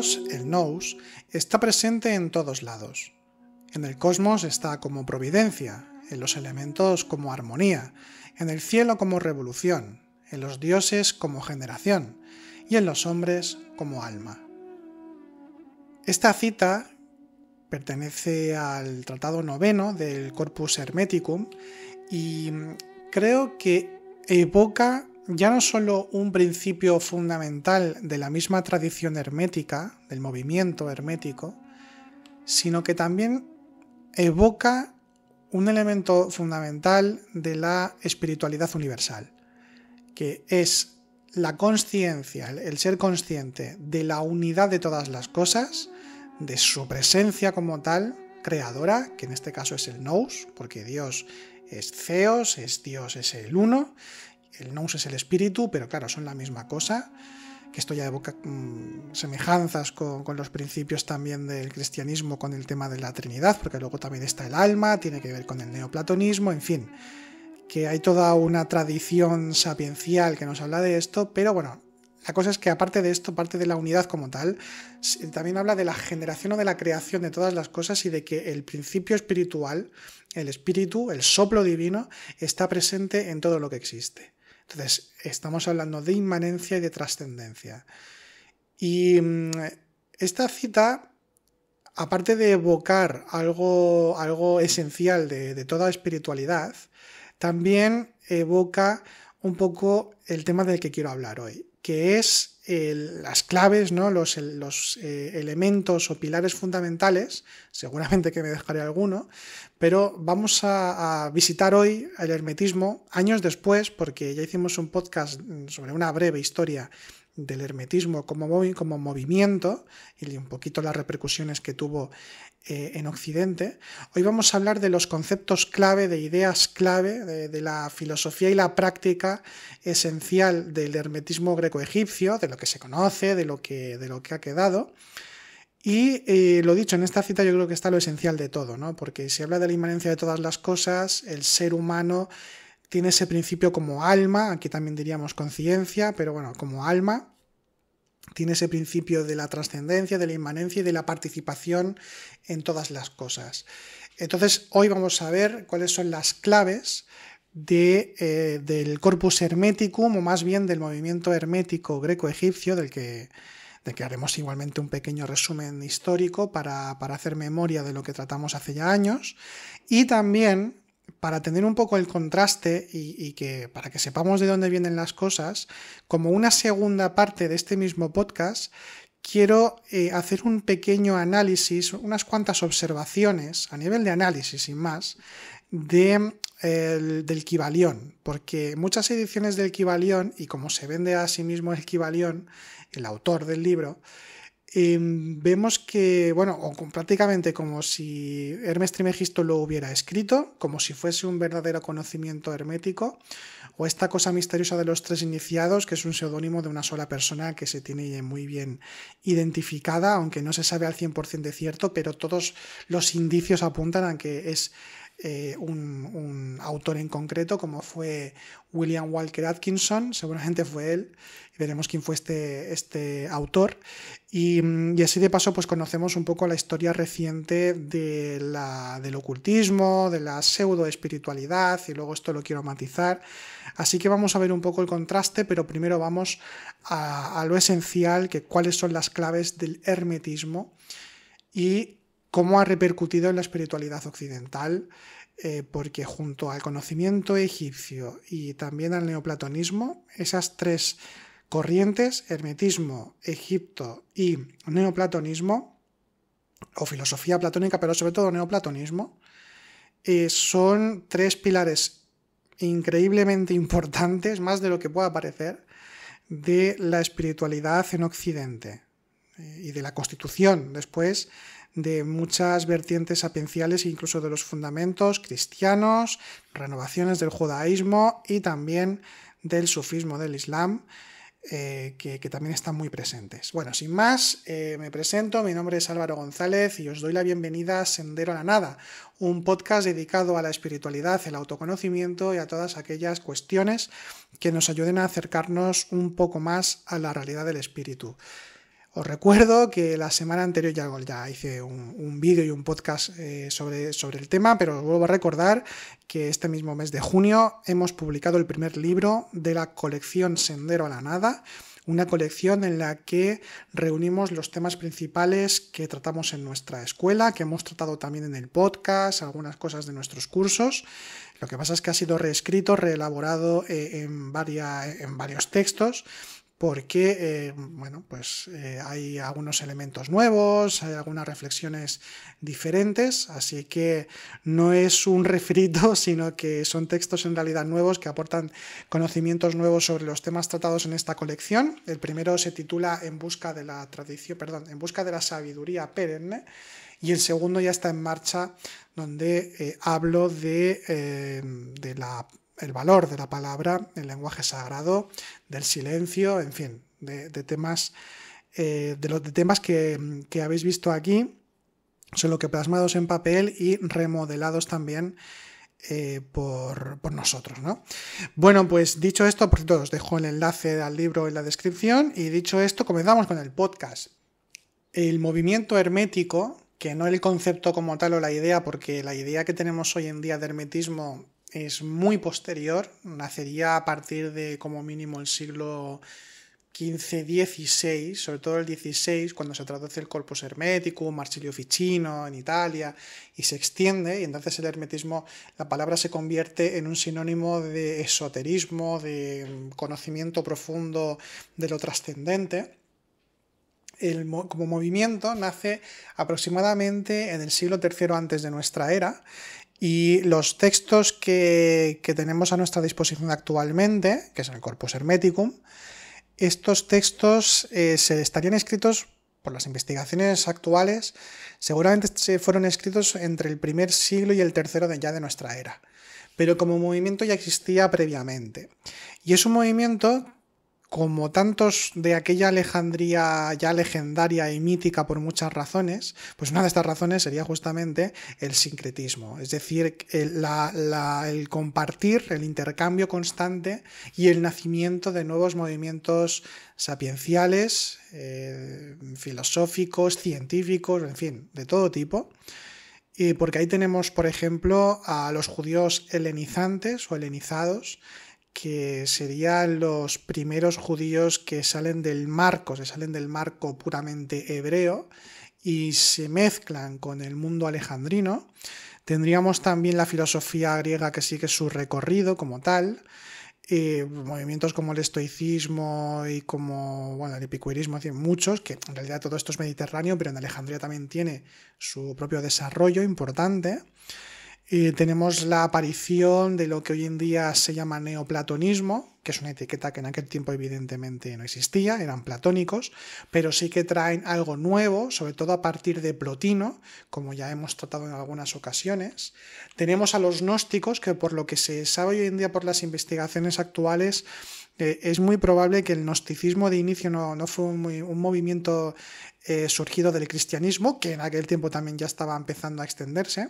Dios, el nous, está presente en todos lados. En el cosmos está como providencia, en los elementos como armonía, en el cielo como revolución, en los dioses como generación y en los hombres como alma. Esta cita pertenece al Tratado IX del Corpus Hermeticum y creo que evoca ya no solo un principio fundamental de la misma tradición hermética, del movimiento hermético, sino que también evoca un elemento fundamental de la espiritualidad universal, que es la consciencia, el ser consciente de la unidad de todas las cosas, de su presencia como tal, creadora, que en este caso es el nous, porque Dios es Theos, Dios es el uno, el nous es el espíritu, pero claro, son la misma cosa, que esto ya evoca semejanzas con los principios también del cristianismo con el tema de la Trinidad, porque luego también está el alma, tiene que ver con el neoplatonismo, en fin, que hay toda una tradición sapiencial que nos habla de esto, pero bueno, la cosa es que aparte de esto, parte de la unidad como tal, también habla de la generación o de la creación de todas las cosas y de que el principio espiritual, el espíritu, el soplo divino, está presente en todo lo que existe. Entonces, estamos hablando de inmanencia y de trascendencia. Y esta cita, aparte de evocar algo esencial de toda espiritualidad, también evoca un poco el tema del que quiero hablar hoy, que es las claves, ¿no? los elementos o pilares fundamentales, seguramente que me dejaré alguno, pero vamos a visitar hoy el hermetismo años después, porque ya hicimos un podcast sobre una breve historia del hermetismo como movimiento y un poquito las repercusiones que tuvo en Occidente. Hoy vamos a hablar de los conceptos clave, de ideas clave, de la filosofía y la práctica esencial del hermetismo greco-egipcio, de lo que se conoce, de lo que ha quedado. Y lo dicho, en esta cita yo creo que está lo esencial de todo, ¿no? Porque se habla de la inmanencia de todas las cosas, el ser humano tiene ese principio como alma, aquí también diríamos conciencia, pero bueno, como alma, tiene ese principio de la trascendencia, de la inmanencia y de la participación en todas las cosas. Entonces, hoy vamos a ver cuáles son las claves del corpus hermeticum, o más bien del movimiento hermético greco-egipcio, del que haremos igualmente un pequeño resumen histórico para hacer memoria de lo que tratamos hace ya años, y también para tener un poco el contraste y para que sepamos de dónde vienen las cosas, como una segunda parte de este mismo podcast, quiero hacer un pequeño análisis, unas cuantas observaciones a nivel de análisis sin más, del Kybalión, porque muchas ediciones del Kybalión, y como se vende a sí mismo el Kybalión, el autor del libro, vemos que, bueno, prácticamente como si Hermes Trismegisto lo hubiera escrito, como si fuese un verdadero conocimiento hermético, o esta cosa misteriosa de los tres iniciados, que es un seudónimo de una sola persona que se tiene muy bien identificada, aunque no se sabe al 100% de cierto, pero todos los indicios apuntan a que es un autor en concreto, como fue William Walker Atkinson, seguramente fue él, y veremos quién fue este autor, y así de paso pues conocemos un poco la historia reciente del ocultismo, de la pseudo-espiritualidad, y luego esto lo quiero matizar, así que vamos a ver un poco el contraste, pero primero vamos a lo esencial, que cuáles son las claves del hermetismo, y cómo ha repercutido en la espiritualidad occidental, porque junto al conocimiento egipcio y también al neoplatonismo, esas tres corrientes, hermetismo, Egipto y neoplatonismo, o filosofía platónica, pero sobre todo neoplatonismo, son tres pilares increíblemente importantes, más de lo que pueda parecer, de la espiritualidad en Occidente y de la constitución después de muchas vertientes sapienciales, incluso de los fundamentos cristianos, renovaciones del judaísmo y también del sufismo del Islam, que también están muy presentes. Bueno, sin más, me presento, mi nombre es Álvaro González y os doy la bienvenida a Sendero a la Nada, un podcast dedicado a la espiritualidad, el autoconocimiento y a todas aquellas cuestiones que nos ayuden a acercarnos un poco más a la realidad del espíritu. Os recuerdo que la semana anterior ya hice un vídeo y un podcast sobre el tema, pero os vuelvo a recordar que este mismo mes de junio hemos publicado el primer libro de la colección Sendero a la Nada, una colección en la que reunimos los temas principales que tratamos en nuestra escuela, que hemos tratado también en el podcast, algunas cosas de nuestros cursos. Lo que pasa es que ha sido reescrito, reelaborado en varios textos, porque hay algunos elementos nuevos, hay algunas reflexiones diferentes, así que no es un refrito, sino que son textos en realidad nuevos que aportan conocimientos nuevos sobre los temas tratados en esta colección. El primero se titula En busca de la sabiduría perenne, y el segundo ya está en marcha, donde hablo el valor de la palabra, el lenguaje sagrado, del silencio, en fin, de temas que habéis visto aquí, solo que plasmados en papel y remodelados también por nosotros, ¿no? Bueno, pues dicho esto, por cierto, os dejo el enlace al libro en la descripción, y dicho esto, comenzamos con el podcast. El movimiento hermético, que no el concepto como tal o la idea, porque la idea que tenemos hoy en día de hermetismo es muy posterior, nacería a partir de como mínimo el siglo XV-XVI, sobre todo el XVI, cuando se traduce el Corpus Hermeticum, Marsilio Ficino en Italia, y se extiende, y entonces el hermetismo, la palabra se convierte en un sinónimo de esoterismo, de conocimiento profundo de lo trascendente. Como movimiento nace aproximadamente en el siglo III antes de nuestra era, y los textos que tenemos a nuestra disposición actualmente, que es el Corpus Hermeticum, estos textos se estarían escritos por las investigaciones actuales, seguramente se fueron escritos entre el primer siglo y el tercero ya de nuestra era, pero como movimiento ya existía previamente. Y es un movimiento, como tantos de aquella Alejandría ya legendaria y mítica por muchas razones, pues una de estas razones sería justamente el sincretismo, es decir, el compartir, el intercambio constante y el nacimiento de nuevos movimientos sapienciales, filosóficos, científicos, en fin, de todo tipo. Y porque ahí tenemos, por ejemplo, a los judíos helenizantes o helenizados, que serían los primeros judíos que salen del marco puramente hebreo y se mezclan con el mundo alejandrino. Tendríamos también la filosofía griega que sigue su recorrido como tal, movimientos como el estoicismo y como el epicureísmo, muchos, que en realidad todo esto es mediterráneo, pero en Alejandría también tiene su propio desarrollo importante. Tenemos la aparición de lo que hoy en día se llama neoplatonismo, que es una etiqueta que en aquel tiempo evidentemente no existía, eran platónicos, pero sí que traen algo nuevo, sobre todo a partir de Plotino, como ya hemos tratado en algunas ocasiones. Tenemos a los gnósticos, que por lo que se sabe hoy en día por las investigaciones actuales, es muy probable que el gnosticismo de inicio no fue un movimiento surgido del cristianismo, que en aquel tiempo también ya estaba empezando a extenderse,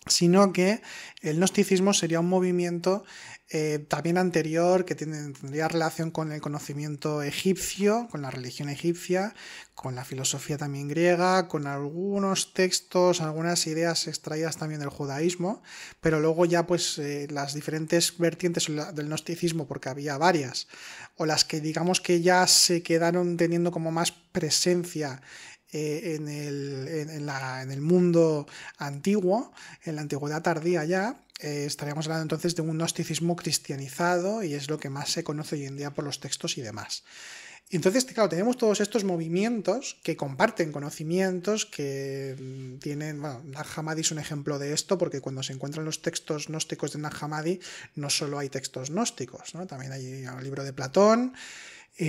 sino que el gnosticismo sería un movimiento también anterior, que tendría relación con el conocimiento egipcio, con la religión egipcia, con la filosofía también griega, con algunos textos, algunas ideas extraídas también del judaísmo, pero luego ya pues las diferentes vertientes del gnosticismo, porque había varias, o las que digamos que ya se quedaron teniendo como más presencia en el mundo antiguo, en la antigüedad tardía ya, estaríamos hablando entonces de un gnosticismo cristianizado, y es lo que más se conoce hoy en día por los textos y demás. Y entonces, claro, tenemos todos estos movimientos que comparten conocimientos, que tienen, Nag Hammadi es un ejemplo de esto, porque cuando se encuentran los textos gnósticos de Nag Hammadi, no solo hay textos gnósticos, ¿no? También hay un libro de Platón,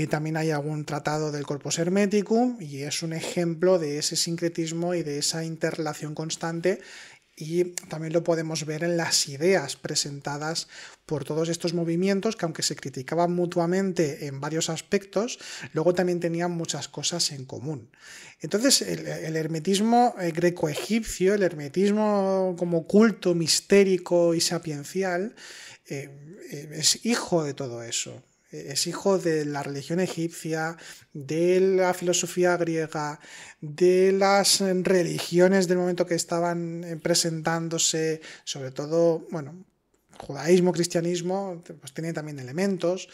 también hay algún tratado del Corpus Hermeticum, y es un ejemplo de ese sincretismo y de esa interrelación constante, y también lo podemos ver en las ideas presentadas por todos estos movimientos, que aunque se criticaban mutuamente en varios aspectos, luego también tenían muchas cosas en común. Entonces el hermetismo greco-egipcio, el hermetismo como culto mistérico y sapiencial, es hijo de todo eso. Es hijo de la religión egipcia, de la filosofía griega, de las religiones del momento que estaban presentándose, sobre todo, bueno, judaísmo, cristianismo, pues tiene también elementos.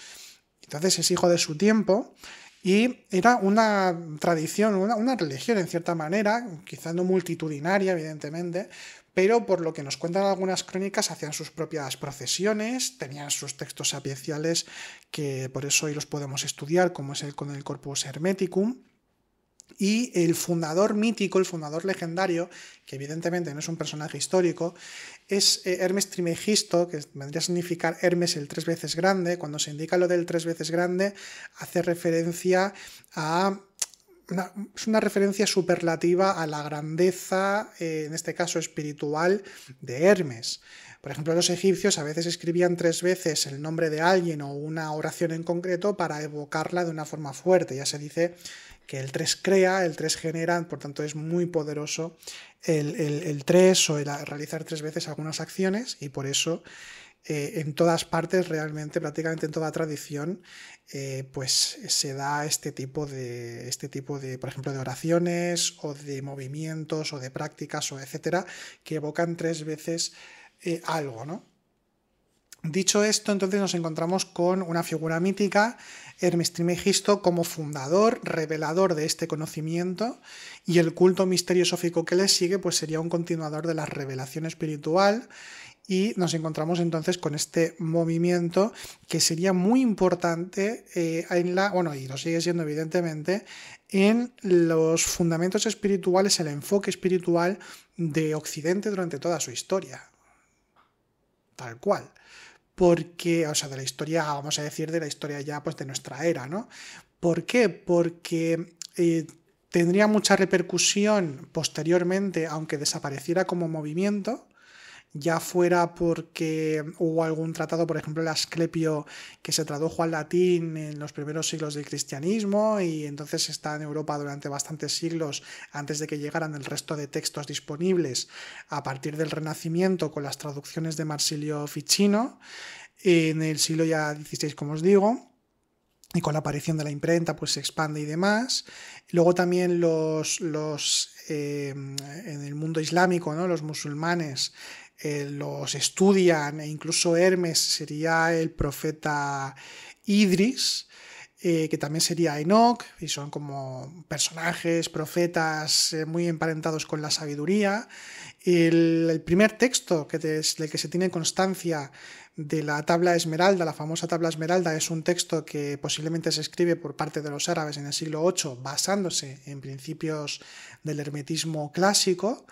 Entonces es hijo de su tiempo y era una tradición, una religión en cierta manera, quizá no multitudinaria, evidentemente, pero por lo que nos cuentan algunas crónicas, hacían sus propias procesiones, tenían sus textos sapienciales, que por eso hoy los podemos estudiar, como es el con el Corpus Hermeticum. Y el fundador mítico, el fundador legendario, que evidentemente no es un personaje histórico, es Hermes Trismegisto, que vendría a significar Hermes el 3 veces grande. Cuando se indica lo del 3 veces grande, hace referencia a... es una referencia superlativa a la grandeza, en este caso espiritual, de Hermes. Por ejemplo, los egipcios a veces escribían 3 veces el nombre de alguien o una oración en concreto para evocarla de una forma fuerte. Ya se dice que el 3 crea, el 3 genera, por tanto es muy poderoso el 3 o el realizar 3 veces algunas acciones, y por eso en todas partes, realmente, prácticamente en toda tradición, pues se da este tipo de, por ejemplo, de oraciones o de movimientos o de prácticas o etcétera, que evocan 3 veces algo, ¿no? Dicho esto, entonces nos encontramos con una figura mítica, Hermes Trismegisto, como fundador, revelador de este conocimiento, y el culto misterio-sófico que le sigue pues sería un continuador de la revelación espiritual, y nos encontramos entonces con este movimiento que sería muy importante y lo sigue siendo evidentemente, en los fundamentos espirituales, el enfoque espiritual de Occidente durante toda su historia. Tal cual. Porque, o sea, de la historia, vamos a decir, de la historia ya pues de nuestra era, ¿no? ¿Por qué? Porque tendría mucha repercusión posteriormente, aunque desapareciera como movimiento, ya fuera porque hubo algún tratado, por ejemplo el Asclepio, que se tradujo al latín en los primeros siglos del cristianismo y entonces está en Europa durante bastantes siglos antes de que llegaran el resto de textos disponibles a partir del Renacimiento con las traducciones de Marsilio Ficino en el siglo ya XVI, como os digo. Y con la aparición de la imprenta pues se expande y demás. Luego también en el mundo islámico, ¿no? Los musulmanes los estudian, e incluso Hermes sería el profeta Idris, que también sería Enoc, y son como personajes, profetas muy emparentados con la sabiduría. El primer texto del que se tiene constancia de la tabla esmeralda, la famosa tabla esmeralda, es un texto que posiblemente se escribe por parte de los árabes en el siglo VIII, basándose en principios del hermetismo clásico.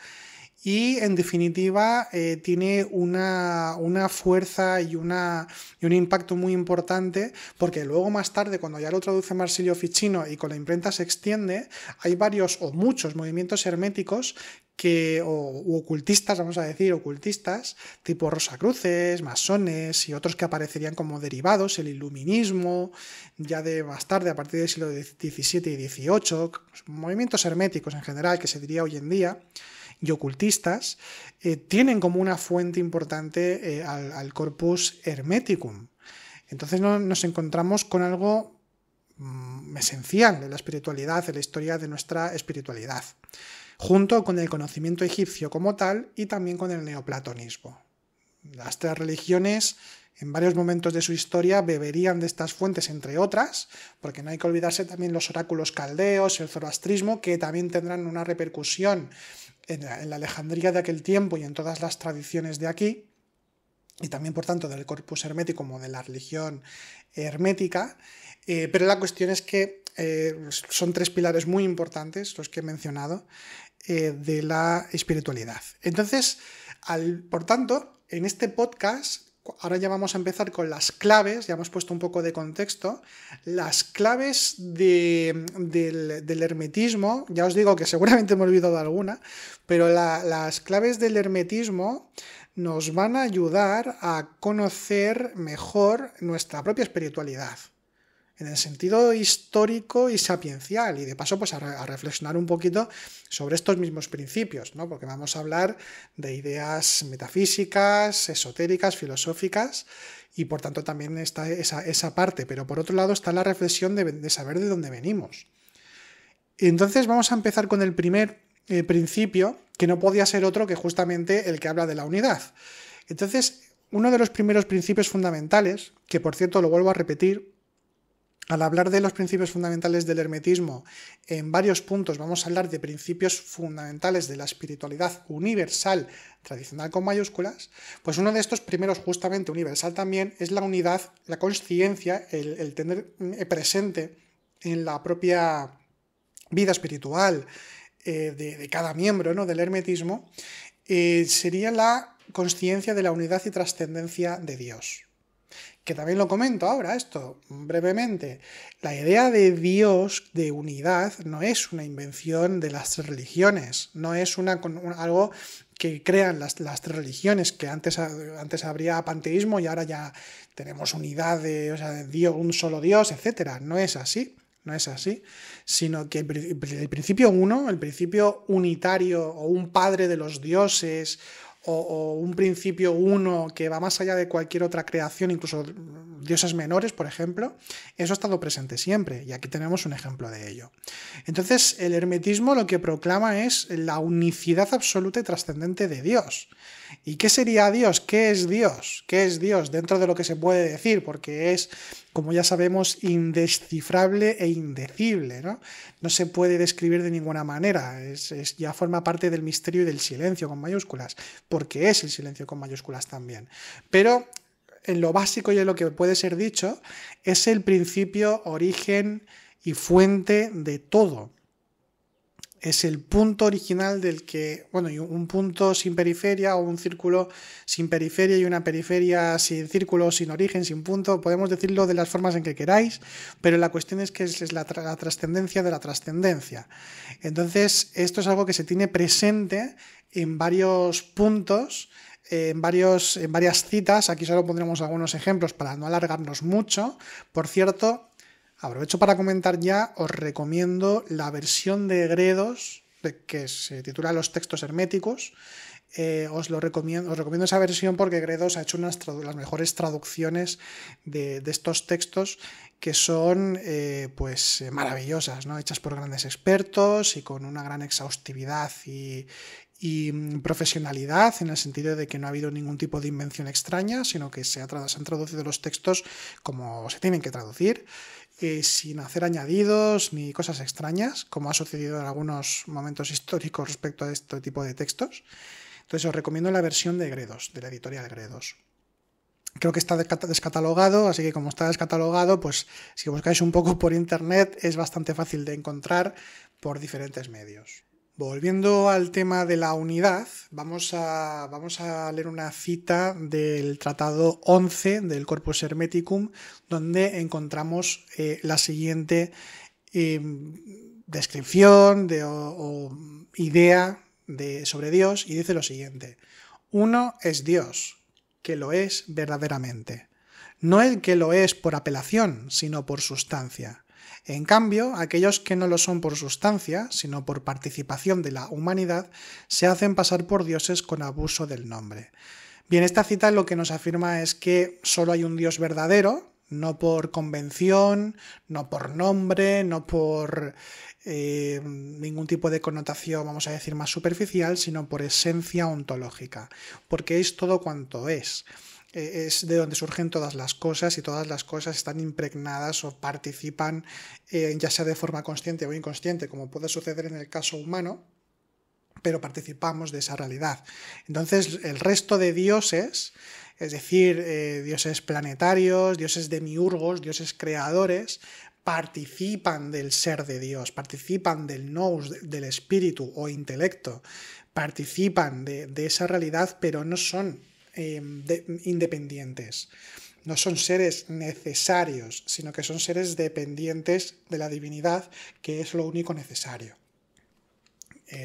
Y en definitiva tiene una fuerza y un impacto muy importante, porque luego más tarde, cuando ya lo traduce Marsilio Ficino y con la imprenta se extiende, hay varios o muchos movimientos herméticos u ocultistas, vamos a decir, ocultistas, tipo Rosacruces, masones y otros que aparecerían como derivados, el iluminismo, ya de más tarde, a partir del siglo XVII y XVIII, movimientos herméticos en general, que se diría hoy en día, y ocultistas, tienen como una fuente importante al Corpus Hermeticum. Entonces nos encontramos con algo esencial en la espiritualidad, en la historia de nuestra espiritualidad, junto con el conocimiento egipcio como tal y también con el neoplatonismo. Las 3 religiones en varios momentos de su historia beberían de estas fuentes, entre otras, porque no hay que olvidarse también los oráculos caldeos, el zoroastrismo, que también tendrán una repercusión en la Alejandría de aquel tiempo y en todas las tradiciones de aquí, y también por tanto del corpus hermético como de la religión hermética, pero la cuestión es que son 3 pilares muy importantes, los que he mencionado, de la espiritualidad. Entonces, por tanto, en este podcast, ahora ya vamos a empezar con las claves, ya hemos puesto un poco de contexto, las claves del hermetismo. Ya os digo que seguramente me he olvidado alguna, pero las claves del hermetismo nos van a ayudar a conocer mejor nuestra propia espiritualidad. en el sentido histórico y sapiencial, y de paso pues a reflexionar un poquito sobre estos mismos principios, ¿no? Porque vamos a hablar de ideas metafísicas, esotéricas, filosóficas, y por tanto también está esa parte, pero por otro lado está la reflexión de saber de dónde venimos. Entonces vamos a empezar con el primer principio, que no podía ser otro que justamente el que habla de la unidad. Entonces, uno de los primeros principios fundamentales, que por cierto lo vuelvo a repetir, al hablar de los principios fundamentales del hermetismo, en varios puntos vamos a hablar de principios fundamentales de la espiritualidad universal, tradicional con mayúsculas, pues uno de estos primeros, justamente universal también, es la unidad, la consciencia, el tener presente en la propia vida espiritual de cada miembro, ¿no?, del hermetismo, sería la consciencia de la unidad y trascendencia de Dios. Que también lo comento ahora esto, brevemente. La idea de Dios, de unidad, no es una invención de las tres religiones, no es algo que crean las tres religiones, que antes habría panteísmo y ahora ya tenemos unidad de Dios, un solo Dios, etc. No es así. No es así, sino que el principio uno, el principio unitario o un padre de los dioses o un principio uno que va más allá de cualquier otra creación, incluso dioses menores, por ejemplo, eso ha estado presente siempre y aquí tenemos un ejemplo de ello. Entonces, el hermetismo lo que proclama es la unicidad absoluta y trascendente de Dios. ¿Y qué sería Dios? ¿Qué es Dios? ¿Qué es Dios dentro de lo que se puede decir? Porque es, como ya sabemos, indescifrable e indecible, ¿no? No se puede describir de ninguna manera, ya forma parte del misterio y del silencio con mayúsculas, porque es el silencio con mayúsculas también. Pero en lo básico y en lo que puede ser dicho, es el principio, origen y fuente de todo. Es el punto original del que, bueno, y un punto sin periferia o un círculo sin periferia y una periferia sin círculo, sin origen, sin punto, podemos decirlo de las formas en que queráis, pero la cuestión es que es la trascendencia de la trascendencia. Entonces, esto es algo que se tiene presente en varios puntos, en varias citas. Aquí solo pondremos algunos ejemplos para no alargarnos mucho. Por cierto, aprovecho para comentar ya, os recomiendo la versión de Gredos, que se titula Los textos herméticos. Os recomiendo esa versión porque Gredos ha hecho las mejores traducciones de estos textos, que son pues maravillosas, ¿no?, hechas por grandes expertos y con una gran exhaustividad y profesionalidad, en el sentido de que no ha habido ningún tipo de invención extraña, sino que se han traducido los textos como se tienen que traducir, sin hacer añadidos ni cosas extrañas, como ha sucedido en algunos momentos históricos respecto a este tipo de textos. Entonces os recomiendo la versión de Gredos, de la editorial Gredos. Creo que está descatalogado, así que como está descatalogado, pues si buscáis un poco por internet es bastante fácil de encontrar por diferentes medios. Volviendo al tema de la unidad, vamos a leer una cita del Tratado 11 del Corpus Hermeticum, donde encontramos la siguiente descripción o idea sobre Dios, y dice lo siguiente: uno es Dios, que lo es verdaderamente, no el que lo es por apelación, sino por sustancia. En cambio, aquellos que no lo son por sustancia, sino por participación de la humanidad, se hacen pasar por dioses con abuso del nombre. Bien, esta cita lo que nos afirma es que solo hay un Dios verdadero, no por convención, no por nombre, no por ningún tipo de connotación, vamos a decir, más superficial, sino por esencia ontológica, porque es todo cuanto es de donde surgen todas las cosas, y todas las cosas están impregnadas o participan, ya sea de forma consciente o inconsciente, como puede suceder en el caso humano, pero participamos de esa realidad. Entonces, el resto de dioses, es decir, dioses planetarios, dioses demiurgos, dioses creadores, participan del ser de Dios, participan del nous, del espíritu o intelecto, participan de esa realidad, pero no son independientes. No son seres necesarios, sino que son seres dependientes de la divinidad, que es lo único necesario.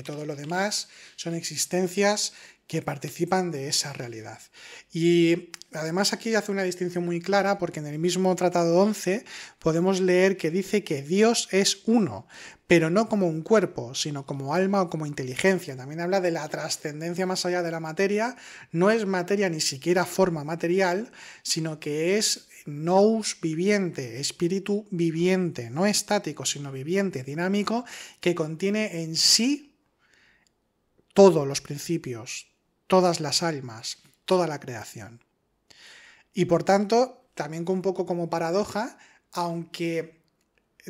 Todo lo demás son existencias que participan de esa realidad. Y además aquí hace una distinción muy clara, porque en el mismo Tratado 11 podemos leer que dice que Dios es uno, pero no como un cuerpo, sino como alma o como inteligencia. También habla de la trascendencia más allá de la materia. No es materia ni siquiera forma material, sino que es nous viviente, espíritu viviente, no estático, sino viviente, dinámico, que contiene en sí todos los principios, todas las almas, toda la creación. Y por tanto, también un poco como paradoja, aunque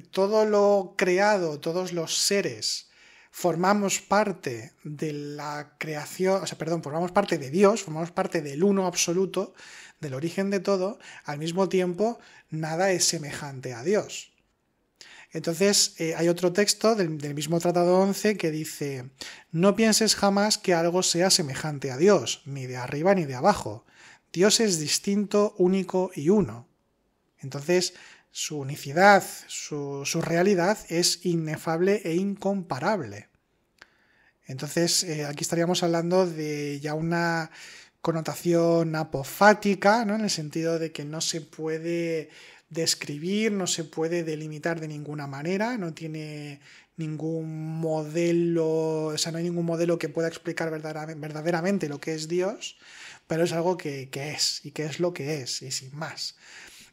todo lo creado, todos los seres, formamos parte de la creación, formamos parte de Dios, formamos parte del uno absoluto, del origen de todo, al mismo tiempo nada es semejante a Dios. Entonces hay otro texto del mismo Tratado 11 que dice: no pienses jamás que algo sea semejante a Dios, ni de arriba ni de abajo. Dios es distinto, único y uno. Entonces su unicidad, su realidad es inefable e incomparable. Entonces aquí estaríamos hablando de ya una connotación apofática, ¿no? En el sentido de que no se puede describir, no se puede delimitar de ninguna manera, no tiene ningún modelo, o sea, no hay ningún modelo que pueda explicar verdaderamente lo que es Dios, pero es algo que es, y que es lo que es, y sin más.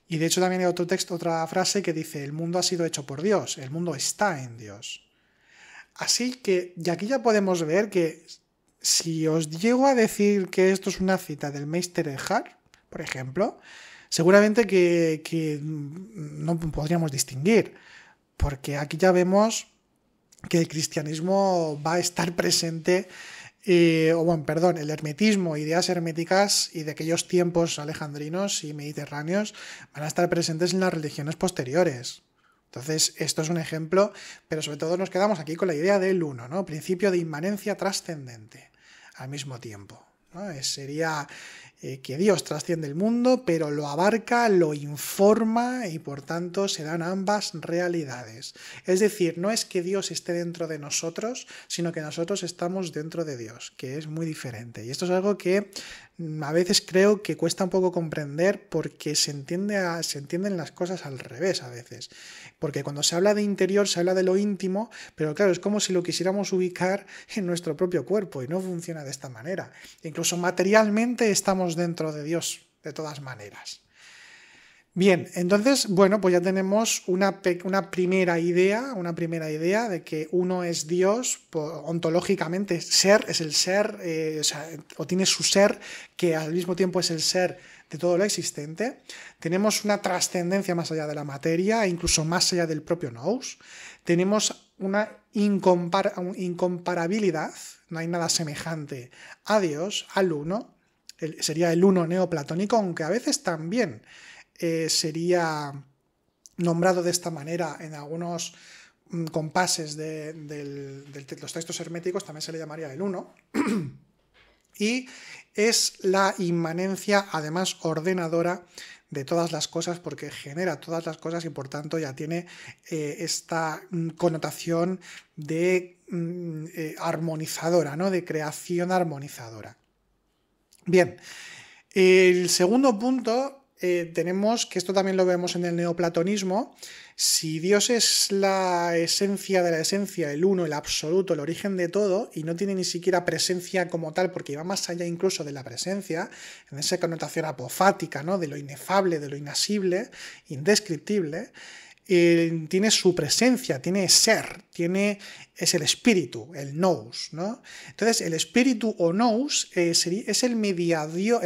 Y de hecho también hay otro texto, otra frase que dice: el mundo ha sido hecho por Dios, el mundo está en Dios. Así que, y aquí ya podemos ver que si os llego a decir que esto es una cita del Meister Eckhart, por ejemplo, seguramente que no podríamos distinguir, porque aquí ya vemos que el cristianismo va a estar presente, el hermetismo, ideas herméticas y de aquellos tiempos alejandrinos y mediterráneos van a estar presentes en las religiones posteriores. Entonces, esto es un ejemplo, pero sobre todo nos quedamos aquí con la idea del uno, ¿no? Principio de inmanencia trascendente al mismo tiempo, ¿no? Sería que Dios trasciende el mundo, pero lo abarca, lo informa y por tanto se dan ambas realidades. Es decir, no es que Dios esté dentro de nosotros, sino que nosotros estamos dentro de Dios, que es muy diferente. Y esto es algo que a veces creo que cuesta un poco comprender, porque se entienden las cosas al revés a veces. Porque cuando se habla de interior se habla de lo íntimo, pero claro, es como si lo quisiéramos ubicar en nuestro propio cuerpo y no funciona de esta manera. Incluso materialmente estamos dentro de Dios de todas maneras. Bien, entonces, bueno, pues ya tenemos una primera idea de que uno es Dios, ontológicamente ser es el ser, o tiene su ser, que al mismo tiempo es el ser de todo lo existente. Tenemos una trascendencia más allá de la materia, incluso más allá del propio nous. Tenemos una incomparabilidad, no hay nada semejante a Dios, al uno. Sería el uno neoplatónico, aunque a veces también sería nombrado de esta manera en algunos compases de los textos herméticos, también se le llamaría el uno. Y es la inmanencia, además ordenadora, de todas las cosas, porque genera todas las cosas y por tanto ya tiene esta connotación de armonizadora, ¿no? De creación armonizadora. Bien, el segundo punto, tenemos que esto también lo vemos en el neoplatonismo. Si Dios es la esencia de la esencia, el uno, el absoluto, el origen de todo, y no tiene ni siquiera presencia como tal, porque va más allá incluso de la presencia, en esa connotación apofática, ¿no? De lo inefable, de lo inasible, indescriptible, tiene su presencia, tiene ser, es el espíritu, el nous, ¿no? Entonces, el espíritu o nous es el mediador,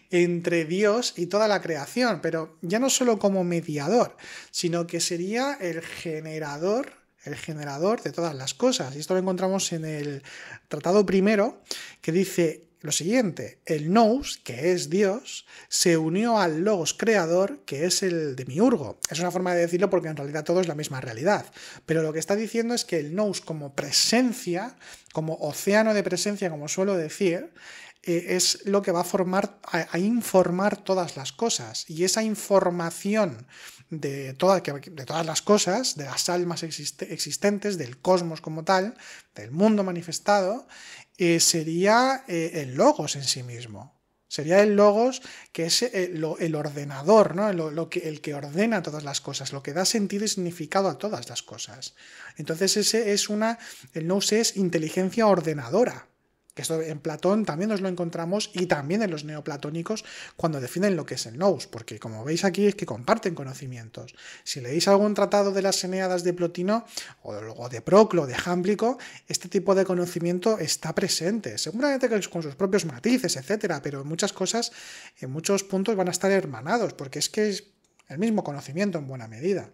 entre Dios y toda la creación, pero ya no solo como mediador, sino que sería el generador de todas las cosas. Y esto lo encontramos en el Tratado primero, que dice lo siguiente: el nous, que es Dios, se unió al logos creador, que es el demiurgo. Es una forma de decirlo porque en realidad todo es la misma realidad. Pero lo que está diciendo es que el nous como presencia, como océano de presencia, como suelo decir, es lo que va a informar todas las cosas. Y esa información de todas las cosas, de las almas existentes, del cosmos como tal, del mundo manifestado, sería el logos en sí mismo. Sería el logos, que es el ordenador, ¿no? El que ordena todas las cosas, lo que da sentido y significado a todas las cosas. Entonces el nous es inteligencia ordenadora. Que esto en Platón también nos lo encontramos, y también en los neoplatónicos cuando definen lo que es el nous, porque como veis aquí es que comparten conocimientos. Si leéis algún tratado de las Eneadas de Plotino o de Proclo, de Jámblico, este tipo de conocimiento está presente, seguramente con sus propios matices, etcétera, pero en muchas cosas, en muchos puntos van a estar hermanados, porque es que es el mismo conocimiento en buena medida.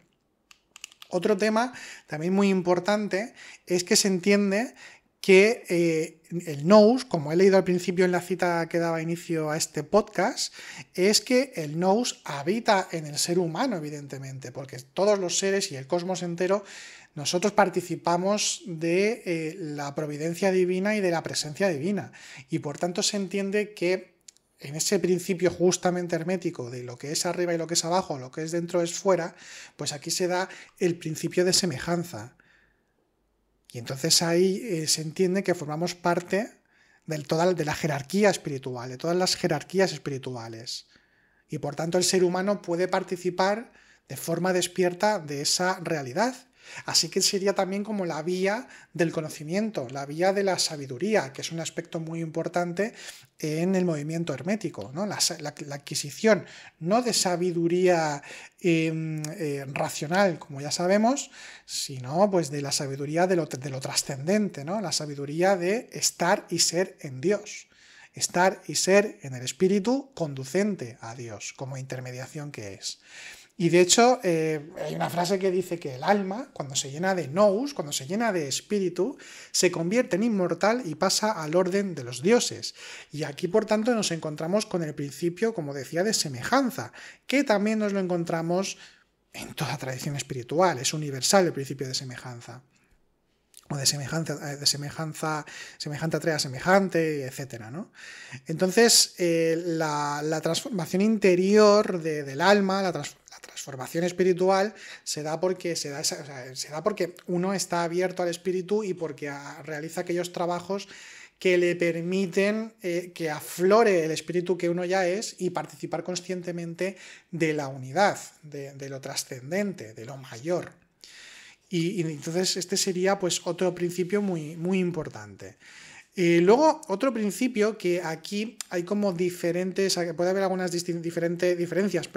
Otro tema también muy importante es que se entiende que el nous, como he leído al principio en la cita que daba inicio a este podcast, es que el nous habita en el ser humano, evidentemente, porque todos los seres y el cosmos entero, nosotros participamos de la providencia divina y de la presencia divina, y por tanto se entiende que en ese principio justamente hermético de lo que es arriba y lo que es abajo, lo que es dentro es fuera, pues aquí se da el principio de semejanza. Y entonces ahí se entiende que formamos parte de la jerarquía espiritual, de todas las jerarquías espirituales. Y por tanto el ser humano puede participar de forma despierta de esa realidad. Así que sería también como la vía del conocimiento, la vía de la sabiduría, que es un aspecto muy importante en el movimiento hermético, ¿no? La adquisición no de sabiduría racional, como ya sabemos, sino pues de la sabiduría de lo trascendente, ¿no? La sabiduría de estar y ser en Dios. Estar y ser en el espíritu conducente a Dios, como intermediación que es. Y de hecho, hay una frase que dice que el alma, cuando se llena de nous, cuando se llena de espíritu, se convierte en inmortal y pasa al orden de los dioses. Y aquí, por tanto, nos encontramos con el principio, como decía, de semejanza, que también nos lo encontramos en toda tradición espiritual. Es universal el principio de semejanza. O de semejanza atrae a semejante, etcétera, ¿no? Entonces, la transformación interior del alma, la transformación espiritual, se da porque uno está abierto al espíritu y porque realiza aquellos trabajos que le permiten que aflore el espíritu que uno ya es y participar conscientemente de la unidad, de lo trascendente, de lo mayor. Y entonces este sería pues otro principio muy, muy importante. Luego, otro principio que aquí hay como puede haber algunas diferencias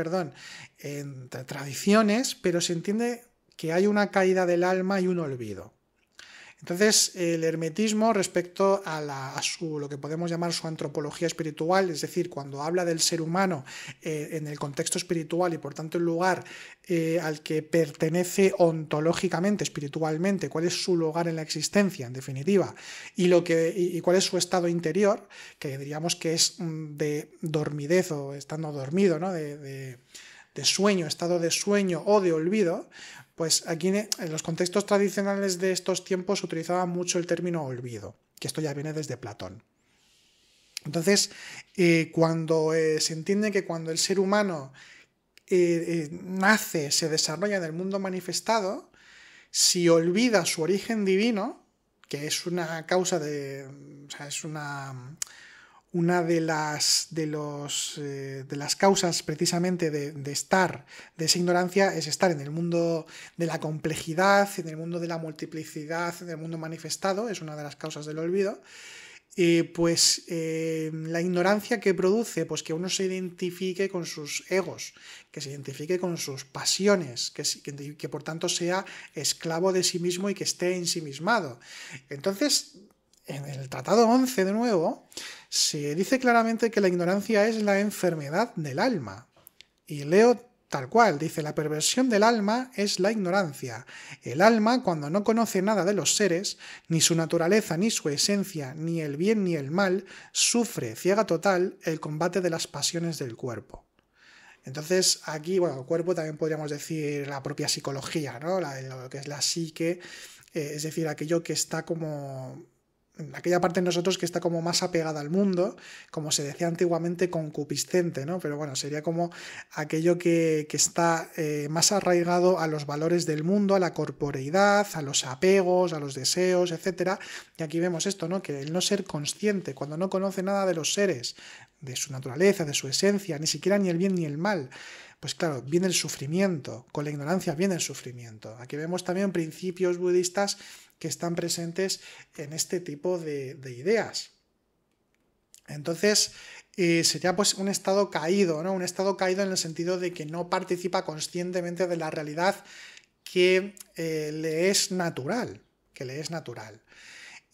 entre tradiciones, pero se entiende que hay una caída del alma y un olvido. Entonces, el hermetismo respecto a lo que podemos llamar su antropología espiritual, es decir, cuando habla del ser humano en el contexto espiritual y por tanto el lugar al que pertenece ontológicamente, espiritualmente, cuál es su lugar en la existencia, en definitiva, y cuál es su estado interior, que diríamos que es de dormidez o estando dormido, ¿no? de sueño, estado de sueño o de olvido. Pues aquí en los contextos tradicionales de estos tiempos se utilizaba mucho el término olvido, que esto ya viene desde Platón. Entonces, cuando se entiende que cuando el ser humano nace, se desarrolla en el mundo manifestado, si olvida su origen divino, que es una causa es una de las causas precisamente de esa ignorancia es estar en el mundo de la complejidad, en el mundo de la multiplicidad, en el mundo manifestado, es una de las causas del olvido. La ignorancia que produce pues que uno se identifique con sus egos, que se identifique con sus pasiones, que por tanto sea esclavo de sí mismo y que esté ensimismado. Entonces, en el Tratado 11, de nuevo, se dice claramente que la ignorancia es la enfermedad del alma. Y leo tal cual, dice: la perversión del alma es la ignorancia. El alma, cuando no conoce nada de los seres, ni su naturaleza, ni su esencia, ni el bien ni el mal, sufre, ciega total, el combate de las pasiones del cuerpo. Entonces, aquí, el cuerpo también podríamos decir la propia psicología, ¿no? Lo que es la psique, es decir, aquello que está como aquella parte de nosotros que está como más apegada al mundo, como se decía antiguamente, concupiscente, ¿no? Pero bueno, sería como aquello que está más arraigado a los valores del mundo, a la corporeidad, a los apegos, a los deseos, etc. Y aquí vemos esto, ¿no? Que el no ser consciente, cuando no conoce nada de los seres, de su naturaleza, de su esencia, ni siquiera ni el bien ni el mal, pues claro, viene el sufrimiento, con la ignorancia viene el sufrimiento. Aquí vemos también principios budistas que están presentes en este tipo de ideas. Entonces, sería pues un estado caído, ¿no? Un estado caído en el sentido de que no participa conscientemente de la realidad que le es natural,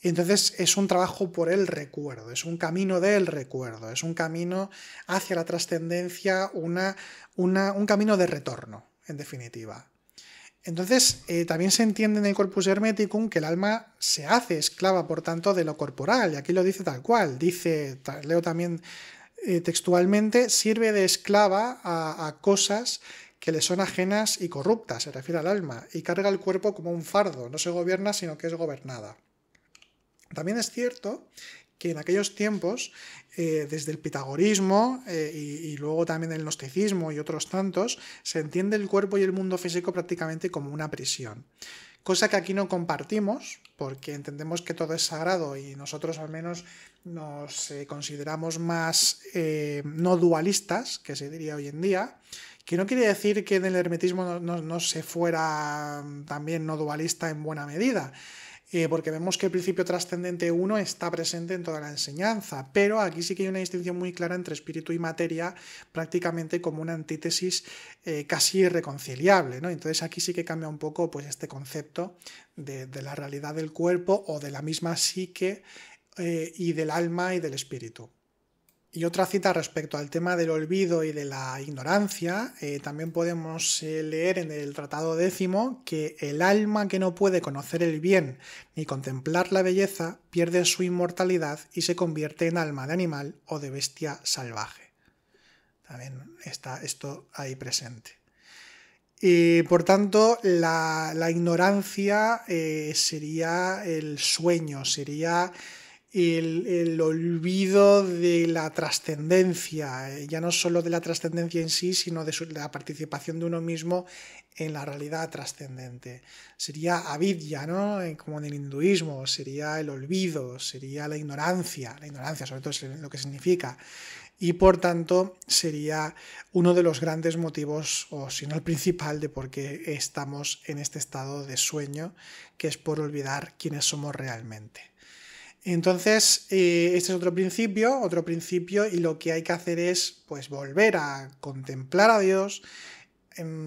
Entonces es un trabajo por el recuerdo, es un camino del recuerdo, es un camino hacia la trascendencia, un camino de retorno, en definitiva. Entonces, también se entiende en el Corpus Hermeticum que el alma se hace esclava, por tanto, de lo corporal, y aquí lo dice tal cual, leo también textualmente, sirve de esclava a cosas que le son ajenas y corruptas, se refiere al alma, y carga el cuerpo como un fardo, no se gobierna, sino que es gobernada. También es cierto que en aquellos tiempos, desde el pitagorismo y luego también el gnosticismo y otros tantos, se entiende el cuerpo y el mundo físico prácticamente como una prisión. Cosa que aquí no compartimos, porque entendemos que todo es sagrado y nosotros al menos nos consideramos más no dualistas, que se diría hoy en día, que no quiere decir que en el hermetismo no se fuera también no dualista en buena medida, porque vemos que el principio trascendente 1 está presente en toda la enseñanza, pero aquí sí que hay una distinción muy clara entre espíritu y materia, prácticamente como una antítesis casi irreconciliable, ¿no? Entonces aquí sí que cambia un poco pues, este concepto de la realidad del cuerpo o de la misma psique y del alma y del espíritu. Y otra cita respecto al tema del olvido y de la ignorancia, también podemos leer en el Tratado Décimo que el alma que no puede conocer el bien ni contemplar la belleza pierde su inmortalidad y se convierte en alma de animal o de bestia salvaje. También está esto ahí presente. Y por tanto, la ignorancia sería el sueño, sería el olvido de la trascendencia, ya no solo de la trascendencia en sí, sino de la participación de uno mismo en la realidad trascendente. Sería avidya, ¿no? Como en el hinduismo, sería el olvido, sería la ignorancia sobre todo es lo que significa. Y por tanto sería uno de los grandes motivos, o si no el principal, de por qué estamos en este estado de sueño, que es por olvidar quiénes somos realmente. Entonces, este es otro principio, y lo que hay que hacer es pues, volver a contemplar a Dios,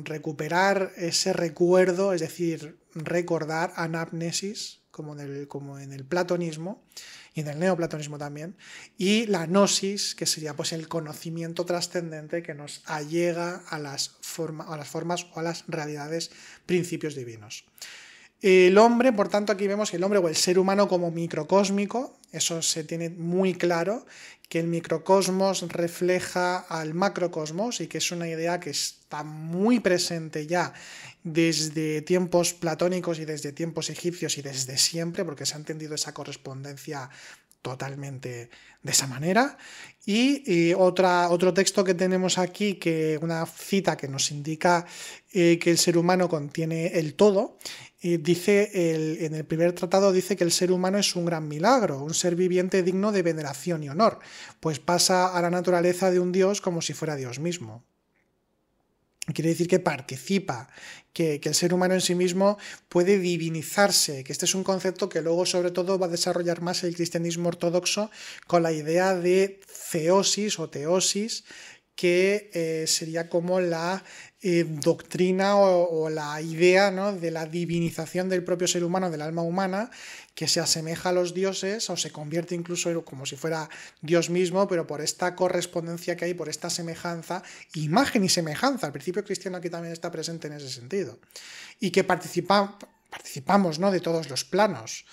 recuperar ese recuerdo, es decir, recordar anamnesis, como en el platonismo, y en el neoplatonismo también, y la gnosis, que sería pues, el conocimiento trascendente que nos allega a las formas o a las realidades, principios divinos. El hombre, por tanto, aquí vemos que el hombre o el ser humano como microcósmico, eso se tiene muy claro, que el microcosmos refleja al macrocosmos y que es una idea que está muy presente ya desde tiempos platónicos y desde tiempos egipcios y desde siempre, porque se ha entendido esa correspondencia totalmente de esa manera. Y otro texto que tenemos aquí, una cita que nos indica que el ser humano contiene el todo, en el primer tratado dice que el ser humano es un gran milagro, un ser viviente digno de veneración y honor, pues pasa a la naturaleza de un Dios como si fuera Dios mismo. Quiere decir que participa, que el ser humano en sí mismo puede divinizarse, que este es un concepto que luego sobre todo va a desarrollar más el cristianismo ortodoxo con la idea de theosis o teosis, que sería como la doctrina o la idea, ¿no?, de la divinización del propio ser humano, del alma humana, que se asemeja a los dioses o se convierte incluso como si fuera Dios mismo, pero por esta correspondencia que hay, por esta semejanza, imagen y semejanza. El principio cristiano aquí también está presente en ese sentido. Y que participamos, ¿no?, de todos los planos.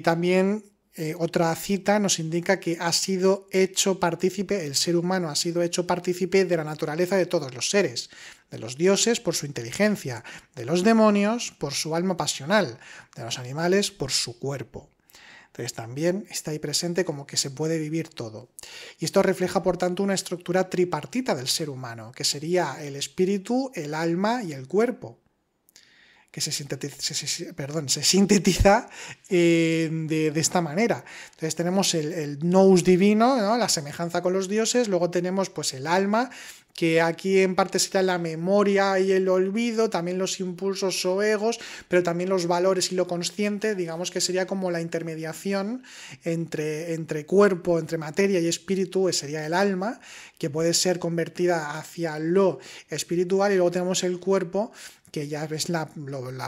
También otra cita nos indica que ha sido hecho partícipe, el ser humano ha sido hecho partícipe de la naturaleza de todos los seres, de los dioses por su inteligencia, de los demonios por su alma pasional, de los animales por su cuerpo. Entonces también está ahí presente como que se puede vivir todo. Y esto refleja, por tanto, una estructura tripartita del ser humano, que sería el espíritu, el alma y el cuerpo, que se sintetiza de esta manera. Entonces tenemos el nous divino, ¿no? La semejanza con los dioses, luego tenemos pues el alma, que aquí en parte sería la memoria y el olvido, también los impulsos o egos, pero también los valores y lo consciente, digamos que sería como la intermediación entre cuerpo, entre materia y espíritu, sería el alma, que puede ser convertida hacia lo espiritual, y luego tenemos el cuerpo, que ya ves la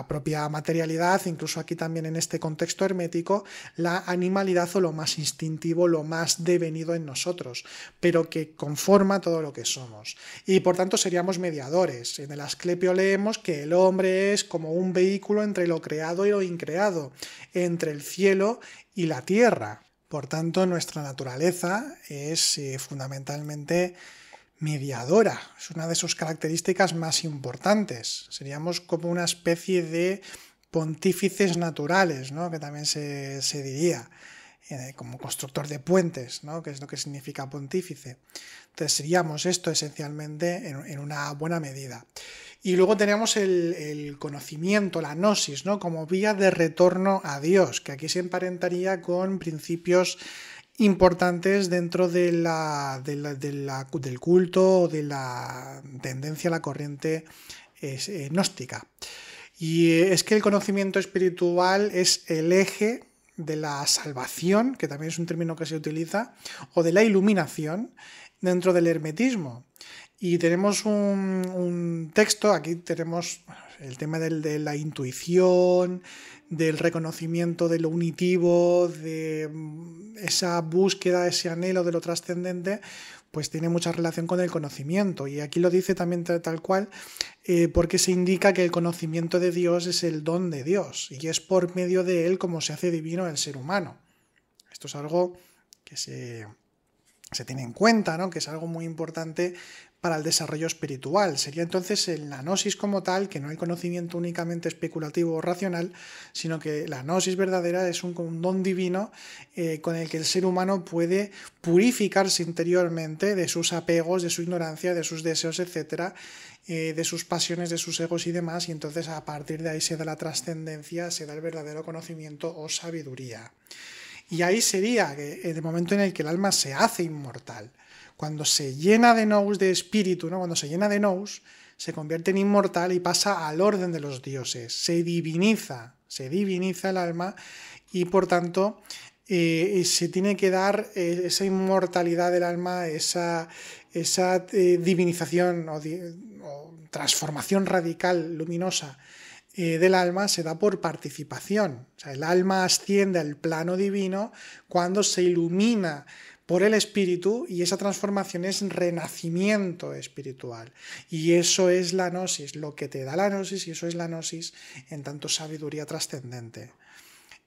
propia materialidad, incluso aquí también en este contexto hermético, la animalidad o lo más instintivo, lo más devenido en nosotros, pero que conforma todo lo que somos. Y por tanto seríamos mediadores. En el Asclepio leemos que el hombre es como un vehículo entre lo creado y lo increado, entre el cielo y la tierra. Por tanto, nuestra naturaleza es fundamentalmente mediadora, es una de sus características más importantes. Seríamos como una especie de pontífices naturales, ¿no? Que también se diría, como constructor de puentes, ¿no? Que es lo que significa pontífice. Entonces seríamos esto esencialmente en una buena medida. Y luego tenemos el conocimiento, la gnosis, ¿no? Como vía de retorno a Dios, que aquí se emparentaría con principios importantes dentro del culto o de la tendencia a la corriente gnóstica. Y es que el conocimiento espiritual es el eje de la salvación, que también es un término que se utiliza, o de la iluminación dentro del hermetismo. Y tenemos un texto, aquí tenemos el tema de la intuición, del reconocimiento de lo unitivo, de esa búsqueda, ese anhelo de lo trascendente, pues tiene mucha relación con el conocimiento. Y aquí lo dice también tal cual, porque se indica que el conocimiento de Dios es el don de Dios, y es por medio de él como se hace divino el ser humano. Esto es algo que se tiene en cuenta, ¿no? Que es algo muy importante para el desarrollo espiritual. Sería entonces la gnosis como tal, que no hay conocimiento únicamente especulativo o racional, sino que la gnosis verdadera es un don divino con el que el ser humano puede purificarse interiormente de sus apegos, de su ignorancia, de sus deseos, etcétera, de sus pasiones, de sus egos y demás, y entonces a partir de ahí se da la trascendencia, se da el verdadero conocimiento o sabiduría. Y ahí sería el momento en el que el alma se hace inmortal. Cuando se llena de nous, de espíritu, ¿no? Cuando se llena de nous, se convierte en inmortal y pasa al orden de los dioses. Se diviniza el alma, y por tanto se tiene que dar esa inmortalidad del alma, esa divinización o transformación radical, luminosa del alma, se da por participación. O sea, el alma asciende al plano divino cuando se ilumina por el espíritu, y esa transformación es renacimiento espiritual. Y eso es la gnosis, lo que te da la gnosis, y eso es la gnosis en tanto sabiduría trascendente.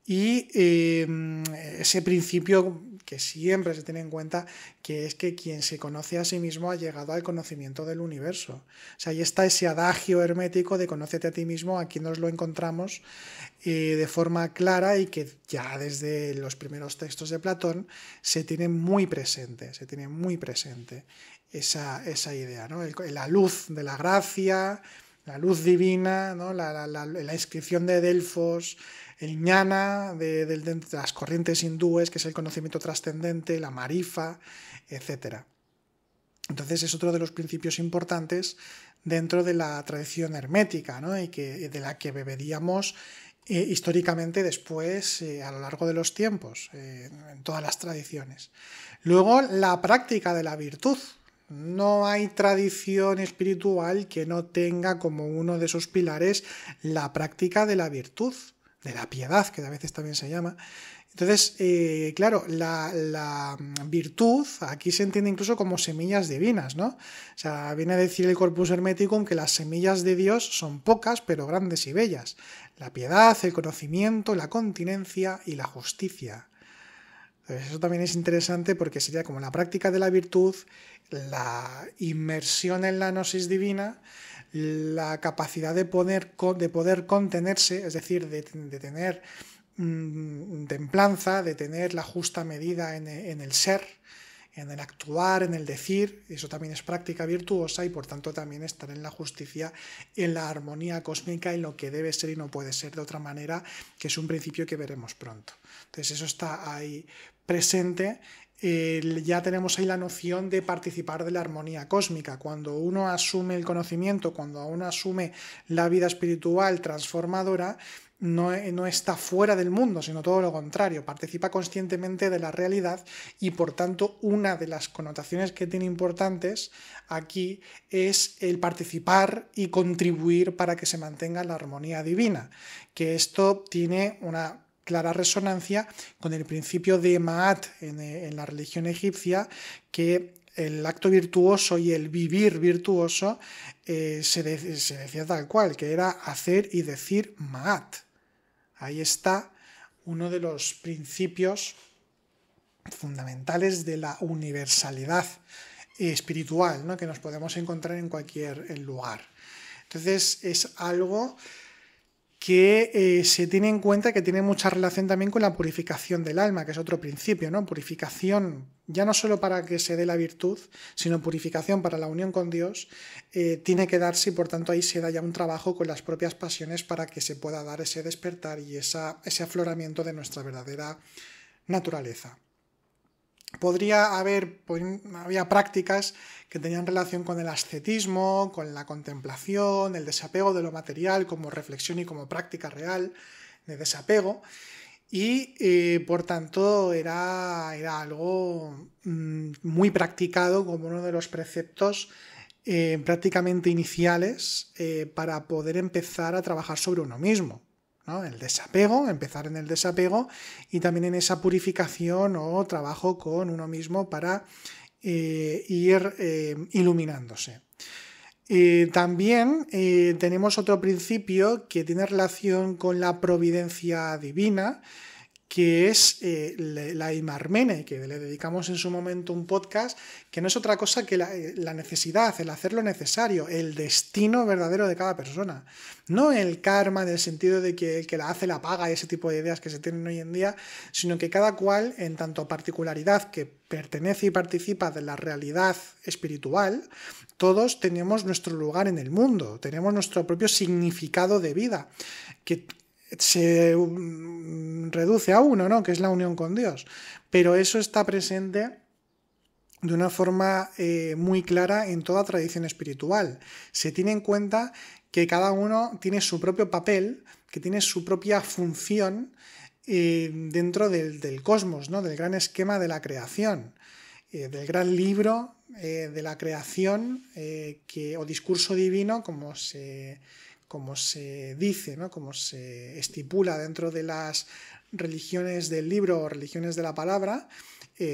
Y ese principio que siempre se tiene en cuenta, que es que quien se conoce a sí mismo ha llegado al conocimiento del universo. O sea, ahí está ese adagio hermético de conócete a ti mismo, aquí nos lo encontramos de forma clara, y que ya desde los primeros textos de Platón se tiene muy presente esa idea, ¿no? La luz de la gracia, la luz divina, ¿no? la inscripción de Delfos, el jnana de las corrientes hindúes, que es el conocimiento trascendente, la marifa, etc. Entonces es otro de los principios importantes dentro de la tradición hermética, ¿no? Y de la que beberíamos históricamente después a lo largo de los tiempos, en todas las tradiciones. Luego, la práctica de la virtud. No hay tradición espiritual que no tenga como uno de sus pilares la práctica de la virtud, de la piedad, que a veces también se llama. Entonces, claro, la virtud aquí se entiende incluso como semillas divinas, ¿no? O sea, viene a decir el Corpus Hermeticum que las semillas de Dios son pocas, pero grandes y bellas. La piedad, el conocimiento, la continencia y la justicia. Entonces, eso también es interesante, porque sería como la práctica de la virtud, la inmersión en la gnosis divina, la capacidad de poder contenerse, es decir, de tener templanza, de tener la justa medida en el ser, en el actuar, en el decir. Eso también es práctica virtuosa y por tanto también estar en la justicia, en la armonía cósmica, en lo que debe ser y no puede ser de otra manera, que es un principio que veremos pronto. Entonces eso está ahí presente. Ya tenemos ahí la noción de participar de la armonía cósmica. Cuando uno asume el conocimiento, cuando uno asume la vida espiritual transformadora, no está fuera del mundo, sino todo lo contrario, participa conscientemente de la realidad y por tanto una de las connotaciones que tiene importantes aquí es el participar y contribuir para que se mantenga la armonía divina, que esto tiene una clara resonancia con el principio de Ma'at en la religión egipcia, que el acto virtuoso y el vivir virtuoso se decía tal cual, que era hacer y decir Ma'at. Ahí está uno de los principios fundamentales de la universalidad espiritual, ¿no?, que nos podemos encontrar en cualquier lugar. Entonces es algo que se tiene en cuenta, que tiene mucha relación también con la purificación del alma, que es otro principio, ¿no? Purificación ya no solo para que se dé la virtud, sino purificación para la unión con Dios, tiene que darse y por tanto ahí se da ya un trabajo con las propias pasiones para que se pueda dar ese despertar y ese afloramiento de nuestra verdadera naturaleza. Había prácticas que tenían relación con el ascetismo, con la contemplación, el desapego de lo material como reflexión y como práctica real de desapego, y por tanto era algo muy practicado como uno de los preceptos prácticamente iniciales para poder empezar a trabajar sobre uno mismo, ¿no? El desapego, empezar en el desapego y también en esa purificación o trabajo con uno mismo para ir iluminándose. También tenemos otro principio que tiene relación con la providencia divina, que es la Imarmene, que le dedicamos en su momento un podcast, que no es otra cosa que la necesidad, el hacer lo necesario, el destino verdadero de cada persona. No el karma en el sentido de que el que la hace la paga y ese tipo de ideas que se tienen hoy en día, sino que cada cual, en tanto particularidad que pertenece y participa de la realidad espiritual, todos tenemos nuestro lugar en el mundo, tenemos nuestro propio significado de vida, que se reduce a uno, ¿no?, que es la unión con Dios. Pero eso está presente de una forma muy clara en toda tradición espiritual. Se tiene en cuenta que cada uno tiene su propio papel, que tiene su propia función dentro del cosmos, ¿no?, del gran esquema de la creación, del gran libro de la creación o discurso divino, como se dice, ¿no?, como se estipula dentro de las religiones del libro o religiones de la palabra,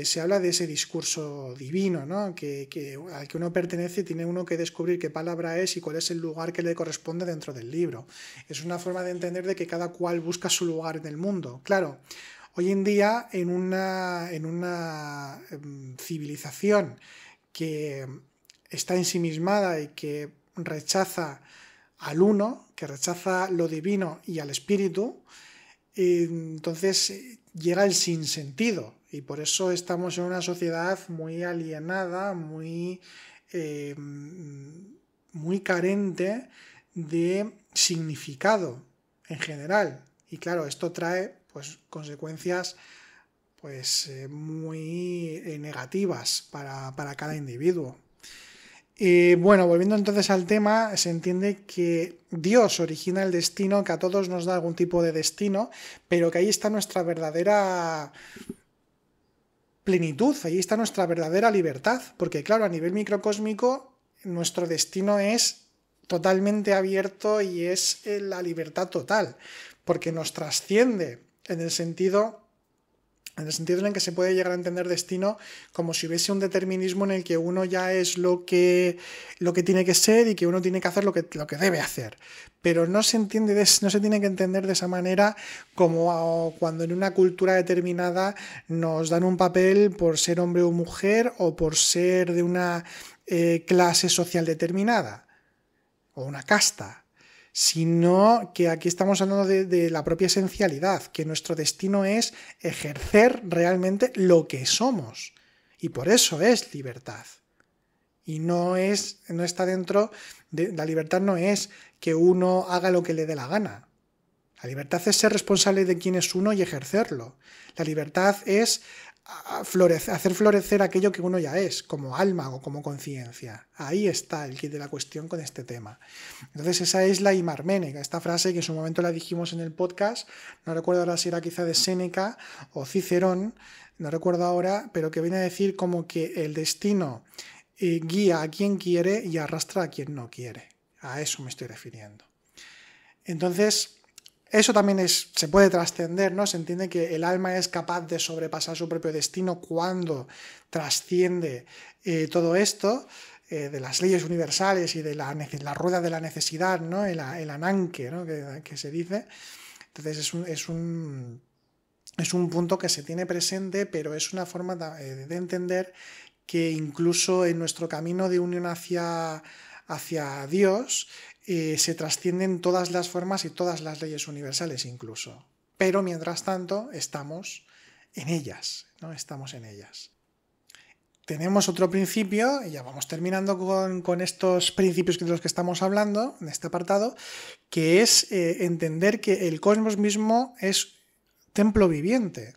se habla de ese discurso divino, ¿no?, al que uno pertenece, tiene uno que descubrir qué palabra es y cuál es el lugar que le corresponde dentro del libro. Es una forma de entender de que cada cual busca su lugar en el mundo. Claro, hoy en día en una civilización que está ensimismada y que rechaza al uno, que rechaza lo divino y al espíritu, entonces llega el sinsentido y por eso estamos en una sociedad muy alienada, muy carente de significado en general. Y claro, esto trae pues consecuencias pues muy negativas para cada individuo. Bueno, volviendo entonces al tema, se entiende que Dios origina el destino, que a todos nos da algún tipo de destino, pero que ahí está nuestra verdadera plenitud, ahí está nuestra verdadera libertad, porque claro, a nivel microcósmico nuestro destino es totalmente abierto y es la libertad total, porque nos trasciende en el sentido en el que se puede llegar a entender destino como si hubiese un determinismo en el que uno ya es lo que tiene que ser y que uno tiene que hacer lo que debe hacer. Pero no se tiene que entender de esa manera como cuando en una cultura determinada nos dan un papel por ser hombre o mujer o por ser de una clase social determinada o una casta, sino que aquí estamos hablando de la propia esencialidad, que nuestro destino es ejercer realmente lo que somos. Y por eso es libertad. Y no está dentro de la libertad, no es que uno haga lo que le dé la gana. La libertad es ser responsable de quién es uno y ejercerlo. La libertad es hacer florecer aquello que uno ya es, como alma o como conciencia. Ahí está el quid de la cuestión con este tema. Entonces esa es la himarménica, esta frase que en su momento la dijimos en el podcast, no recuerdo ahora si era quizá de Séneca o Cicerón, no recuerdo ahora, pero que viene a decir como que el destino guía a quien quiere y arrastra a quien no quiere. A eso me estoy refiriendo. Entonces, eso también se puede trascender, ¿no? Se entiende que el alma es capaz de sobrepasar su propio destino cuando trasciende todo esto, de las leyes universales y de la rueda de la necesidad, ¿no? El ananke, ¿no? que se dice. Entonces es un punto que se tiene presente, pero es una forma de entender que incluso en nuestro camino de unión hacia Dios se trascienden todas las formas y todas las leyes universales incluso. Pero mientras tanto estamos en ellas, ¿no? Estamos en ellas. Tenemos otro principio, y ya vamos terminando con estos principios de los que estamos hablando en este apartado, que es entender que el cosmos mismo es templo viviente.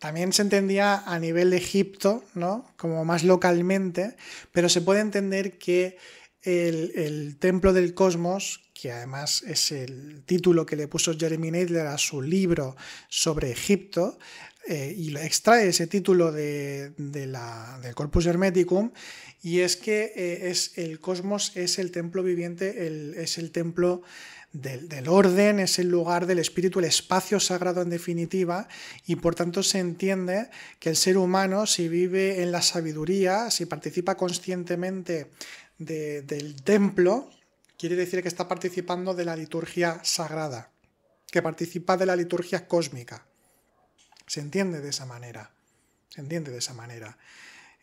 También se entendía a nivel de Egipto, ¿no? Como más localmente, pero se puede entender que el templo del cosmos, que además es el título que le puso Jeremy Nadler a su libro sobre Egipto, y extrae ese título del Corpus Hermeticum, y es que el cosmos es el templo viviente, es el templo del orden, es el lugar del espíritu, el espacio sagrado en definitiva, y por tanto se entiende que el ser humano, si vive en la sabiduría, si participa conscientemente del templo, quiere decir que está participando de la liturgia sagrada, que participa de la liturgia cósmica. Se entiende de esa manera.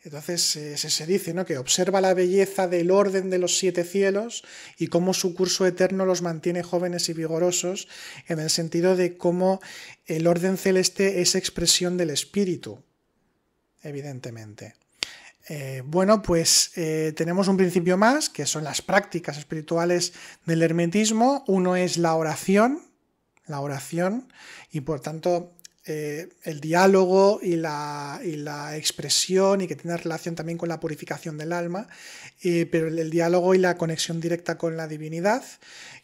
Entonces se dice, ¿no?, que observa la belleza del orden de los 7 cielos y cómo su curso eterno los mantiene jóvenes y vigorosos, en el sentido de cómo el orden celeste es expresión del espíritu, evidentemente. Tenemos un principio más, que son las prácticas espirituales del hermetismo. Uno es la oración, y por tanto el diálogo y la expresión, y que tiene relación también con la purificación del alma, pero el diálogo y la conexión directa con la divinidad.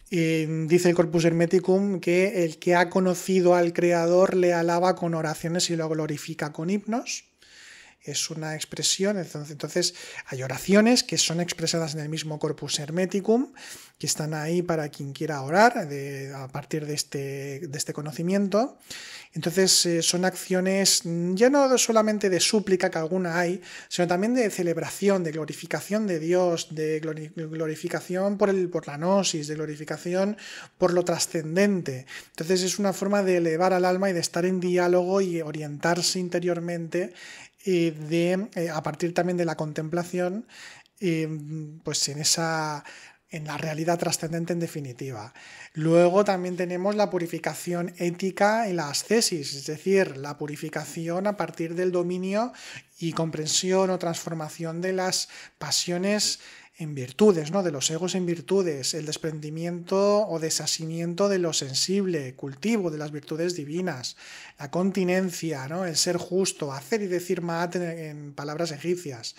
Dice el Corpus Hermeticum que el que ha conocido al Creador le alaba con oraciones y lo glorifica con himnos. Es una expresión, entonces hay oraciones que son expresadas en el mismo Corpus Hermeticum, que están ahí para quien quiera orar a partir de este conocimiento. Entonces son acciones ya no solamente de súplica, que alguna hay, sino también de celebración, de glorificación de Dios, de glorificación por la gnosis, de glorificación por lo trascendente. Entonces es una forma de elevar al alma y de estar en diálogo y orientarse interiormente, a partir también de la contemplación, pues en la realidad trascendente en definitiva. Luego también tenemos la purificación ética y la ascesis, es decir, la purificación a partir del dominio y comprensión o transformación de las pasiones en virtudes, ¿no?, de los egos en virtudes, el desprendimiento o desasimiento de lo sensible, cultivo de las virtudes divinas, la continencia, ¿no?, el ser justo, hacer y decir ma'at en palabras egipcias.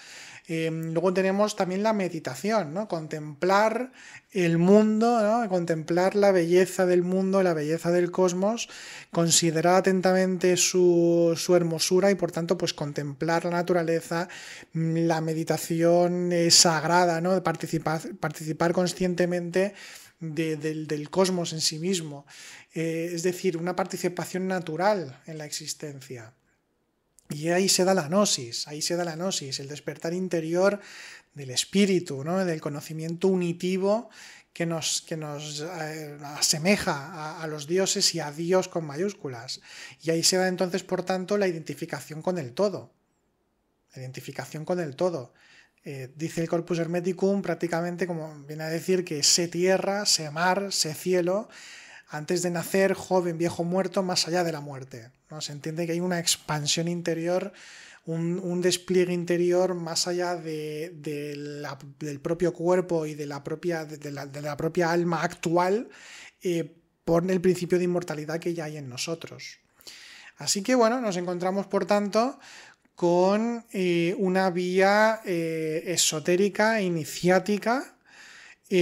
Luego tenemos también la meditación, ¿no?, contemplar el mundo, ¿no?, contemplar la belleza del mundo, la belleza del cosmos, considerar atentamente su hermosura y por tanto pues contemplar la naturaleza. La meditación sagrada, ¿no?, de participar conscientemente del cosmos en sí mismo, es decir, una participación natural en la existencia. Y ahí se da la gnosis, el despertar interior del espíritu, ¿no?, del conocimiento unitivo que nos asemeja a los dioses y a Dios con mayúsculas. Y ahí se da entonces, por tanto, la identificación con el todo. Dice el Corpus Hermeticum prácticamente como viene a decir que sé tierra, sé mar, sé cielo, antes de nacer, joven, viejo, muerto, más allá de la muerte, ¿no? Se entiende que hay una expansión interior, un despliegue interior más allá del propio cuerpo y de la propia alma actual, por el principio de inmortalidad que ya hay en nosotros. Así que bueno, nos encontramos por tanto con una vía esotérica, iniciática,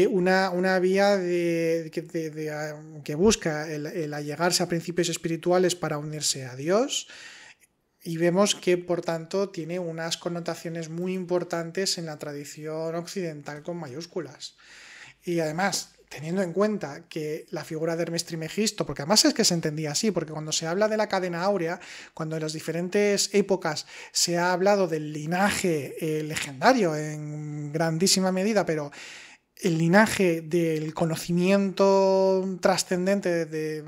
una vía que busca el allegarse a principios espirituales para unirse a Dios, y vemos que por tanto tiene unas connotaciones muy importantes en la tradición occidental con mayúsculas. Y además, teniendo en cuenta que la figura de Hermes Trismegisto, porque además es que se entendía así, porque cuando se habla de la cadena áurea, cuando en las diferentes épocas se ha hablado del linaje legendario en grandísima medida, pero el linaje del conocimiento trascendente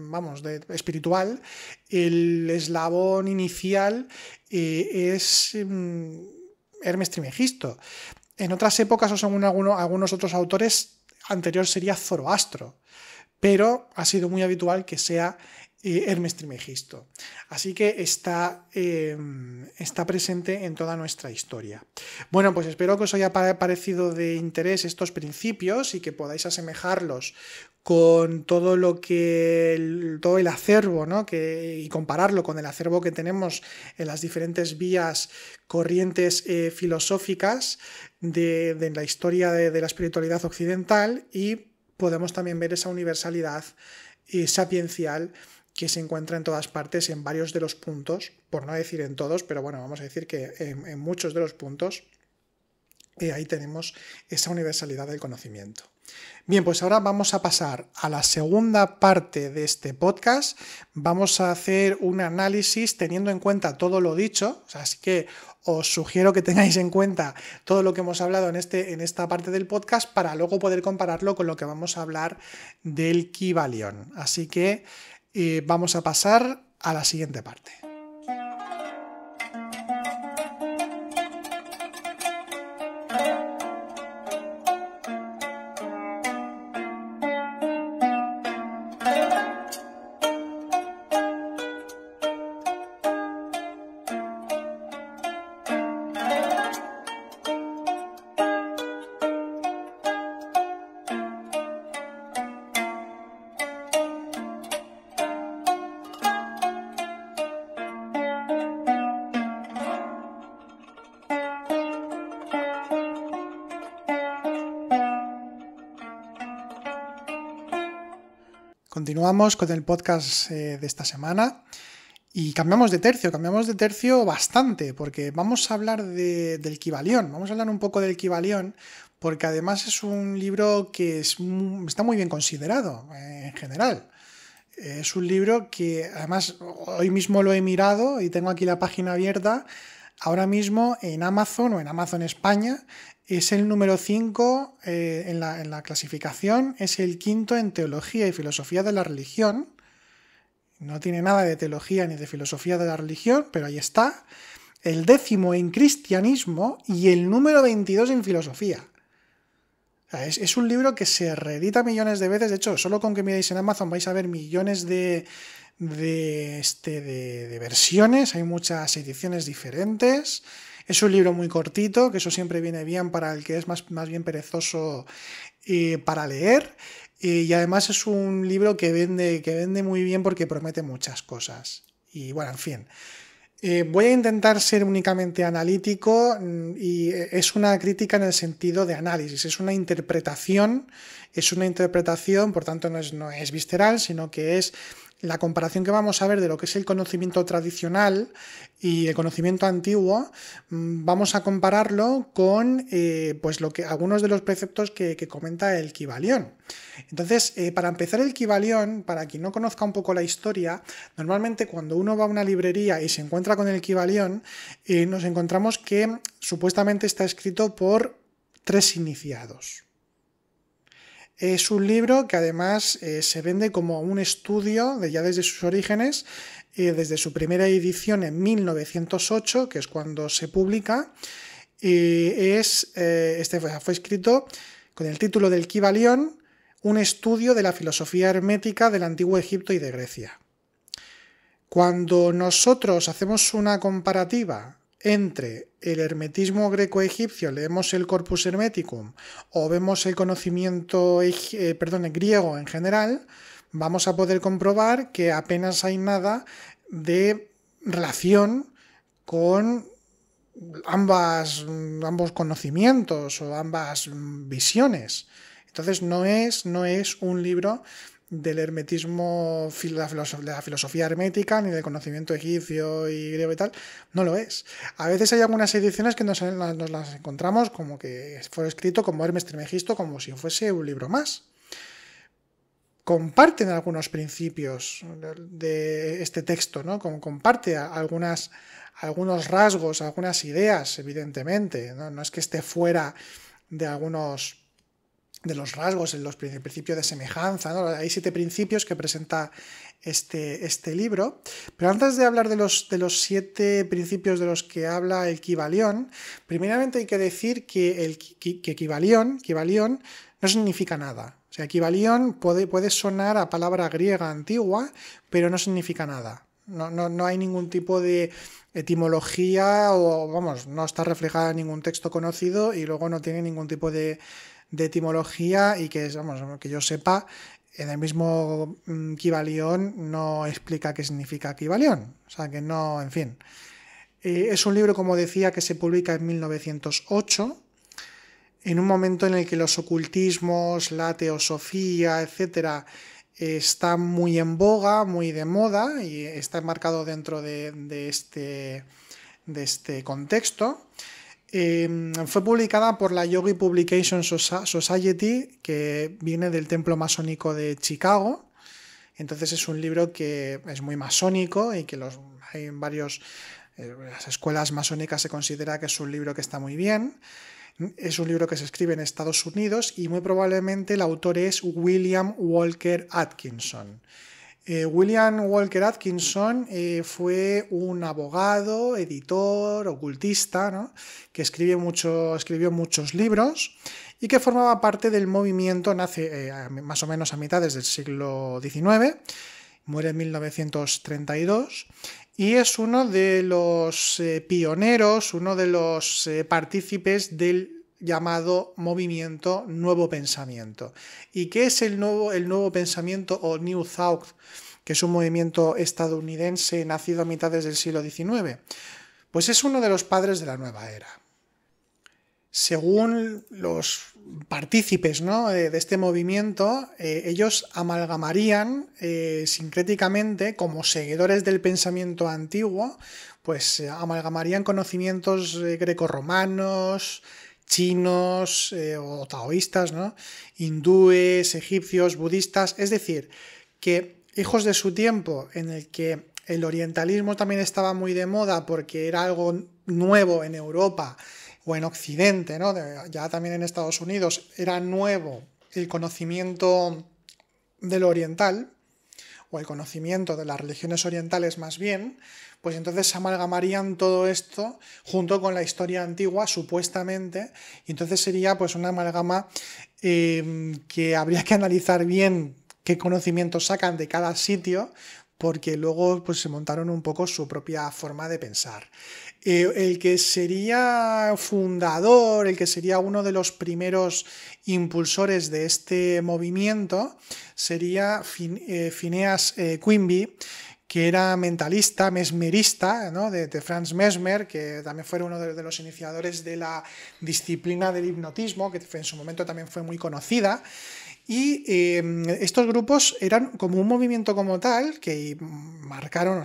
espiritual, el eslabón inicial es Hermes Trismegisto. En otras épocas, o según algunos otros autores, anterior sería Zoroastro, pero ha sido muy habitual que sea Hermes Trismegisto. Así que está presente en toda nuestra historia. Bueno, pues espero que os haya parecido de interés estos principios y que podáis asemejarlos con todo el acervo, ¿no? Y compararlo con el acervo que tenemos en las diferentes vías, corrientes filosóficas de la historia de la espiritualidad occidental, y podemos también ver esa universalidad sapiencial que se encuentra en todas partes, en varios de los puntos, por no decir en todos, pero bueno, vamos a decir que en muchos de los puntos ahí tenemos esa universalidad del conocimiento. Bien, pues ahora vamos a pasar a la segunda parte de este podcast. Vamos a hacer un análisis teniendo en cuenta todo lo dicho, así que os sugiero que tengáis en cuenta todo lo que hemos hablado en esta parte del podcast para luego poder compararlo con lo que vamos a hablar del Kybalión. Así que vamos a pasar a la siguiente parte. Continuamos con el podcast de esta semana y cambiamos de tercio bastante, porque vamos a hablar del Kybalión, vamos a hablar un poco del Kybalión, porque además es un libro que está muy bien considerado en general. Es un libro que además hoy mismo lo he mirado y tengo aquí la página abierta. Ahora mismo en Amazon o en Amazon España es el número 5 en la clasificación, es el 5º en teología y filosofía de la religión. No tiene nada de teología ni de filosofía de la religión, pero ahí está. El 10º en cristianismo y el número 22 en filosofía. O sea, es un libro que se reedita millones de veces. De hecho, solo con que miréis en Amazon vais a ver millones de versiones. Hay muchas ediciones diferentes. Es un libro muy cortito, que eso siempre viene bien para el que es más bien perezoso para leer. Y además es un libro que vende muy bien porque promete muchas cosas. Y bueno, en fin. Voy a intentar ser únicamente analítico, y es una crítica en el sentido de análisis, es una interpretación, por tanto no es visceral, sino que es la comparación que vamos a ver de lo que es el conocimiento tradicional y el conocimiento antiguo. Vamos a compararlo con pues algunos de los preceptos que comenta el Kybalión. Entonces, para empezar, el Kybalión, para quien no conozca un poco la historia, normalmente cuando uno va a una librería y se encuentra con el Kybalión, nos encontramos que supuestamente está escrito por 3 iniciados. Es un libro que además se vende como un estudio ya desde sus orígenes, desde su primera edición en 1908, que es cuando se publica, Este fue escrito con el título del Kybalión, un estudio de la filosofía hermética del Antiguo Egipto y de Grecia. Cuando nosotros hacemos una comparativa entre el hermetismo greco-egipcio, leemos el Corpus Hermeticum o vemos el conocimiento griego en general, vamos a poder comprobar que apenas hay nada de relación con ambos conocimientos o ambas visiones. Entonces no es un libro del hermetismo, de la filosofía hermética, ni del conocimiento egipcio y griego y tal, no lo es. A veces hay algunas ediciones que nos las encontramos como que fue escrito como Hermes Trismegisto, como si fuese un libro más. Comparten algunos principios de este texto, ¿no? Comparte algunos rasgos, algunas ideas, evidentemente, ¿no? No es que esté fuera de algunos de los rasgos, en los principios de semejanza, ¿no? Hay 7 principios que presenta este libro. Pero antes de hablar de los 7 principios de los que habla el Kybalión, primeramente hay que decir que Kybalión no significa nada. O sea, Kybalión puede sonar a palabra griega antigua, pero no significa nada. No hay ningún tipo de etimología o, vamos, no está reflejada en ningún texto conocido y luego no tiene ningún tipo de etimología y que yo sepa, en el mismo Kybalión no explica qué significa Kybalión. O sea, que no, en fin. Es un libro, como decía, que se publica en 1908, en un momento en el que los ocultismos, la teosofía, etcétera, está muy en boga, muy de moda y está enmarcado dentro de este contexto. Fue publicada por la Yogi Publication Society, que viene del templo masónico de Chicago. Entonces es un libro que es muy masónico y que hay en las escuelas masónicas se considera que es un libro que está muy bien. Es un libro que se escribe en Estados Unidos y muy probablemente el autor es William Walker Atkinson. William Walker Atkinson fue un abogado, editor, ocultista, ¿no? Que escribió muchos libros y que formaba parte del movimiento, nace más o menos a mitades del siglo XIX, muere en 1932 y es uno de los pioneros, uno de los partícipes del llamado movimiento Nuevo Pensamiento. ¿Y qué es el nuevo pensamiento o New Thought? Que es un movimiento estadounidense nacido a mitades del siglo XIX. Pues es uno de los padres de la nueva era. Según los partícipes, ¿no?, de este movimiento, ellos amalgamarían sincréticamente, como seguidores del pensamiento antiguo, pues amalgamarían conocimientos grecorromanos, chinos o taoístas, ¿no?, hindúes, egipcios, budistas, es decir, que hijos de su tiempo, en el que el orientalismo también estaba muy de moda porque era algo nuevo en Europa o en Occidente, ¿no?, ya también en Estados Unidos era nuevo el conocimiento de lo oriental, o el conocimiento de las religiones orientales más bien, pues entonces amalgamarían todo esto junto con la historia antigua, supuestamente, y entonces sería pues una amalgama que habría que analizar bien qué conocimientos sacan de cada sitio, porque luego pues se montaron un poco su propia forma de pensar. El que sería fundador, el que sería uno de los primeros impulsores de este movimiento sería Phineas Quimby, que era mentalista, mesmerista, ¿no?, de Franz Mesmer, que también fue uno de los iniciadores de la disciplina del hipnotismo, que en su momento también fue muy conocida. Y estos grupos eran como un movimiento como tal que marcaron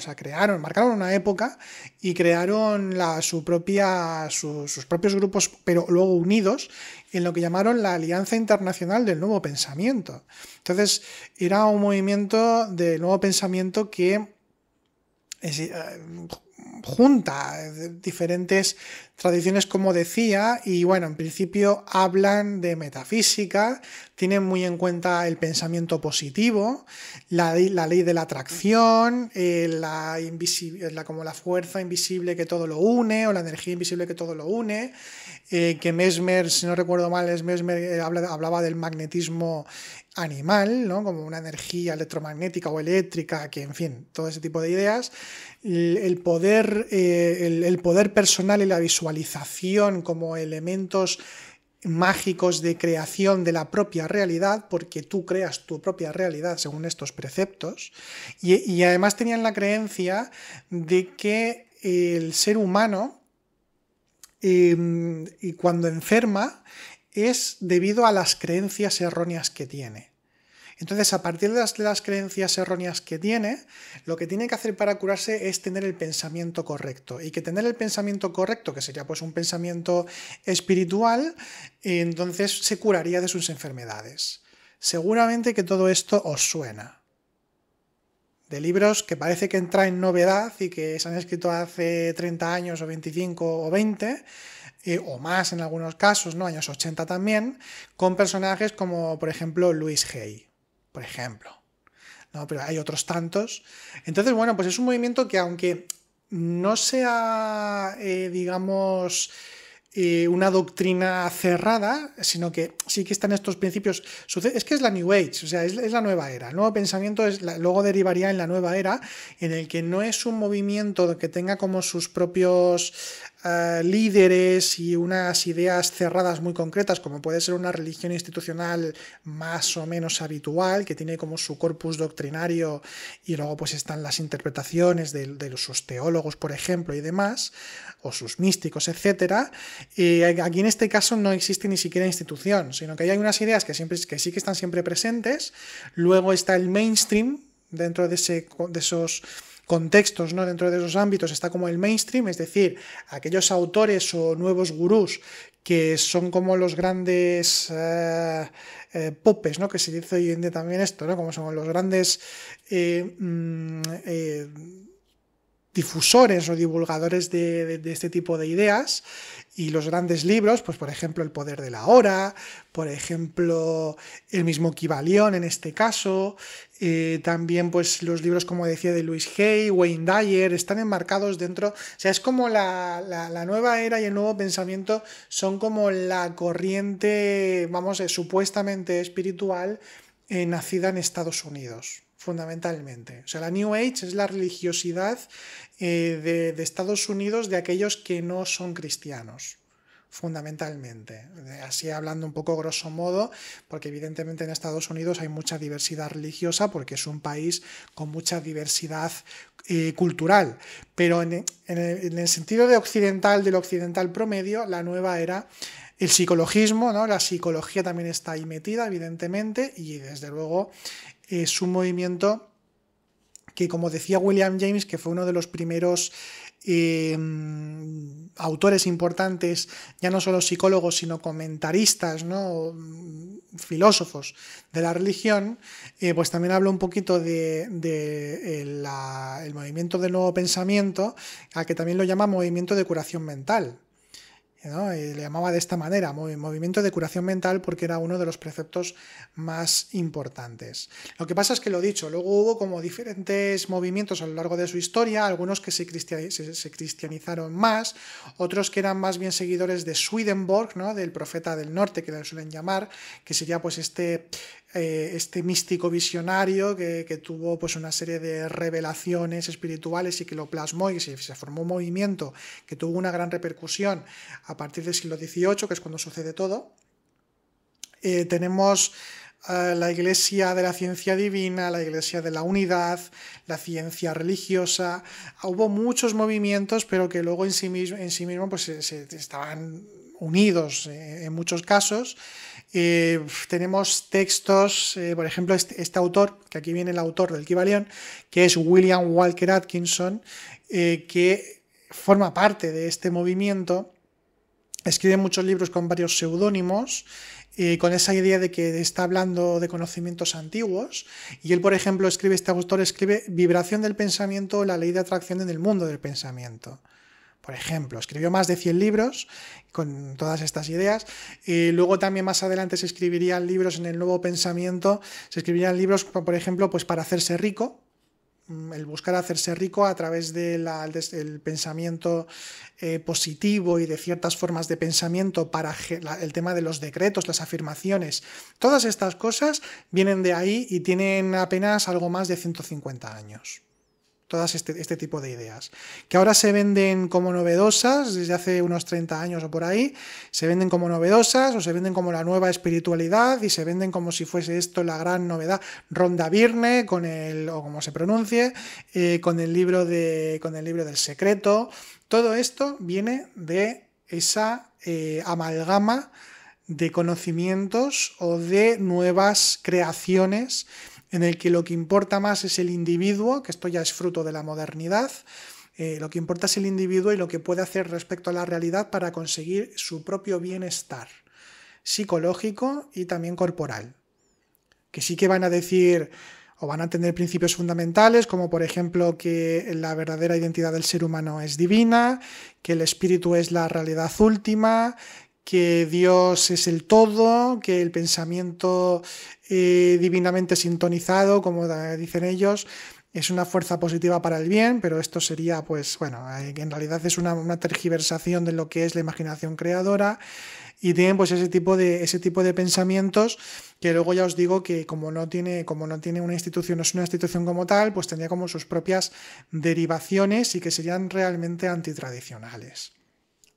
una época y crearon sus propios grupos, pero luego unidos en lo que llamaron la Alianza Internacional del Nuevo Pensamiento. Entonces era un movimiento del Nuevo Pensamiento que junta diferentes tradiciones, como decía, y bueno, en principio hablan de metafísica, tienen muy en cuenta el pensamiento positivo, la ley de la atracción, como la fuerza invisible que todo lo une, o la energía invisible que todo lo une, que Mesmer, si no recuerdo mal, Mesmer hablaba del magnetismo animal, ¿no? Como una energía electromagnética o eléctrica, que en fin, todo ese tipo de ideas. El poder personal y la visualización como elementos mágicos de creación de la propia realidad, porque tú creas tu propia realidad según estos preceptos, y además tenían la creencia de que el ser humano, y cuando enferma, es debido a las creencias erróneas que tiene. Entonces, a partir de las creencias erróneas que tiene, lo que tiene que hacer para curarse es tener el pensamiento correcto. Y que tener el pensamiento correcto, que sería pues un pensamiento espiritual, entonces se curaría de sus enfermedades. Seguramente que todo esto os suena. De libros que parece que traen novedad y que se han escrito hace 30 años o 25 o 20, o más en algunos casos, ¿no? Años 80 también, con personajes como, por ejemplo, Louise Hay. Por ejemplo, ¿no? Pero hay otros tantos. Entonces, bueno, pues es un movimiento que, aunque no sea, digamos, una doctrina cerrada, sino que sí que están estos principios. Es que es la New Age, o sea, es la nueva era. El nuevo pensamiento luego derivaría en la nueva era, en el que no es un movimiento que tenga como sus propios líderes y unas ideas cerradas muy concretas, como puede ser una religión institucional más o menos habitual, que tiene como su corpus doctrinario, y luego pues están las interpretaciones de sus teólogos, por ejemplo, y demás, o sus místicos, etcétera. Aquí en este caso no existe ni siquiera institución, sino que hay unas ideas que sí que están siempre presentes. Luego está el mainstream, dentro de esos contextos, ¿no? Dentro de esos ámbitos está como el mainstream, es decir, aquellos autores o nuevos gurús que son como los grandes popes, ¿no? Que se dice hoy en día también esto, ¿no? Como son los grandes difusores o divulgadores de este tipo de ideas. Y los grandes libros, pues por ejemplo El poder de la hora, por ejemplo el mismo Kybalión en este caso, también pues los libros, como decía, de Louise Hay, Wayne Dyer, están enmarcados dentro, o sea, es como la nueva era y el nuevo pensamiento son como la corriente, vamos, supuestamente espiritual, nacida en Estados Unidos, fundamentalmente. O sea, la New Age es la religiosidad de Estados Unidos, de aquellos que no son cristianos, fundamentalmente. Así hablando un poco grosso modo, porque evidentemente en Estados Unidos hay mucha diversidad religiosa, porque es un país con mucha diversidad cultural. Pero en el sentido del occidental promedio, la nueva era, el psicologismo, ¿no? La psicología también está ahí metida, evidentemente, y desde luego es un movimiento que, como decía William James, que fue uno de los primeros autores importantes, ya no solo psicólogos, sino comentaristas, ¿no? Filósofos de la religión, pues también habla un poquito el movimiento del nuevo pensamiento, al que también lo llama movimiento de curación mental, ¿no? Le llamaba de esta manera, movimiento de curación mental, porque era uno de los preceptos más importantes. Lo que pasa es que, lo dicho, luego hubo como diferentes movimientos a lo largo de su historia, algunos que se cristianizaron más, otros que eran más bien seguidores de Swedenborg, ¿no? Del profeta del norte, que le suelen llamar, que sería pues este místico visionario que tuvo pues una serie de revelaciones espirituales y que lo plasmó, y se formó un movimiento que tuvo una gran repercusión a partir del siglo XVIII, que es cuando sucede todo. Tenemos la Iglesia de la Ciencia Divina, la Iglesia de la Unidad, la ciencia religiosa. Hubo muchos movimientos, pero que luego en sí mismo pues estaban unidos en muchos casos. Tenemos textos, por ejemplo, este autor, que aquí viene el autor del Kybalión, que es William Walker Atkinson, que forma parte de este movimiento, escribe muchos libros con varios seudónimos, con esa idea de que está hablando de conocimientos antiguos, y él, por ejemplo, este autor escribe Vibración del pensamiento, la ley de atracción en el mundo del pensamiento. Por ejemplo, escribió más de 100 libros con todas estas ideas, y luego también más adelante se escribirían libros en el nuevo pensamiento, se escribirían libros, por ejemplo, pues para hacerse rico, el buscar hacerse rico a través del pensamiento positivo y de ciertas formas de pensamiento para el tema de los decretos, las afirmaciones. Todas estas cosas vienen de ahí y tienen apenas algo más de 150 años. Todas este tipo de ideas, que ahora se venden como novedosas, desde hace unos 30 años o por ahí, se venden como novedosas o se venden como la nueva espiritualidad y se venden como si fuese esto la gran novedad. Rhonda Byrne, o como se pronuncie, con el libro del secreto. Todo esto viene de esa amalgama de conocimientos o de nuevas creaciones en el que lo que importa más es el individuo, que esto ya es fruto de la modernidad, lo que importa es el individuo y lo que puede hacer respecto a la realidad para conseguir su propio bienestar psicológico y también corporal. Que sí que van a decir o van a tener principios fundamentales, como por ejemplo que la verdadera identidad del ser humano es divina, que el espíritu es la realidad última, que Dios es el todo, que el pensamiento divinamente sintonizado, como dicen ellos, es una fuerza positiva para el bien, pero esto sería, pues, bueno, en realidad es una tergiversación de lo que es la imaginación creadora, y tienen pues ese tipo de pensamientos que luego ya os digo que como no tiene una institución, no es una institución como tal, pues tendría como sus propias derivaciones y que serían realmente antitradicionales.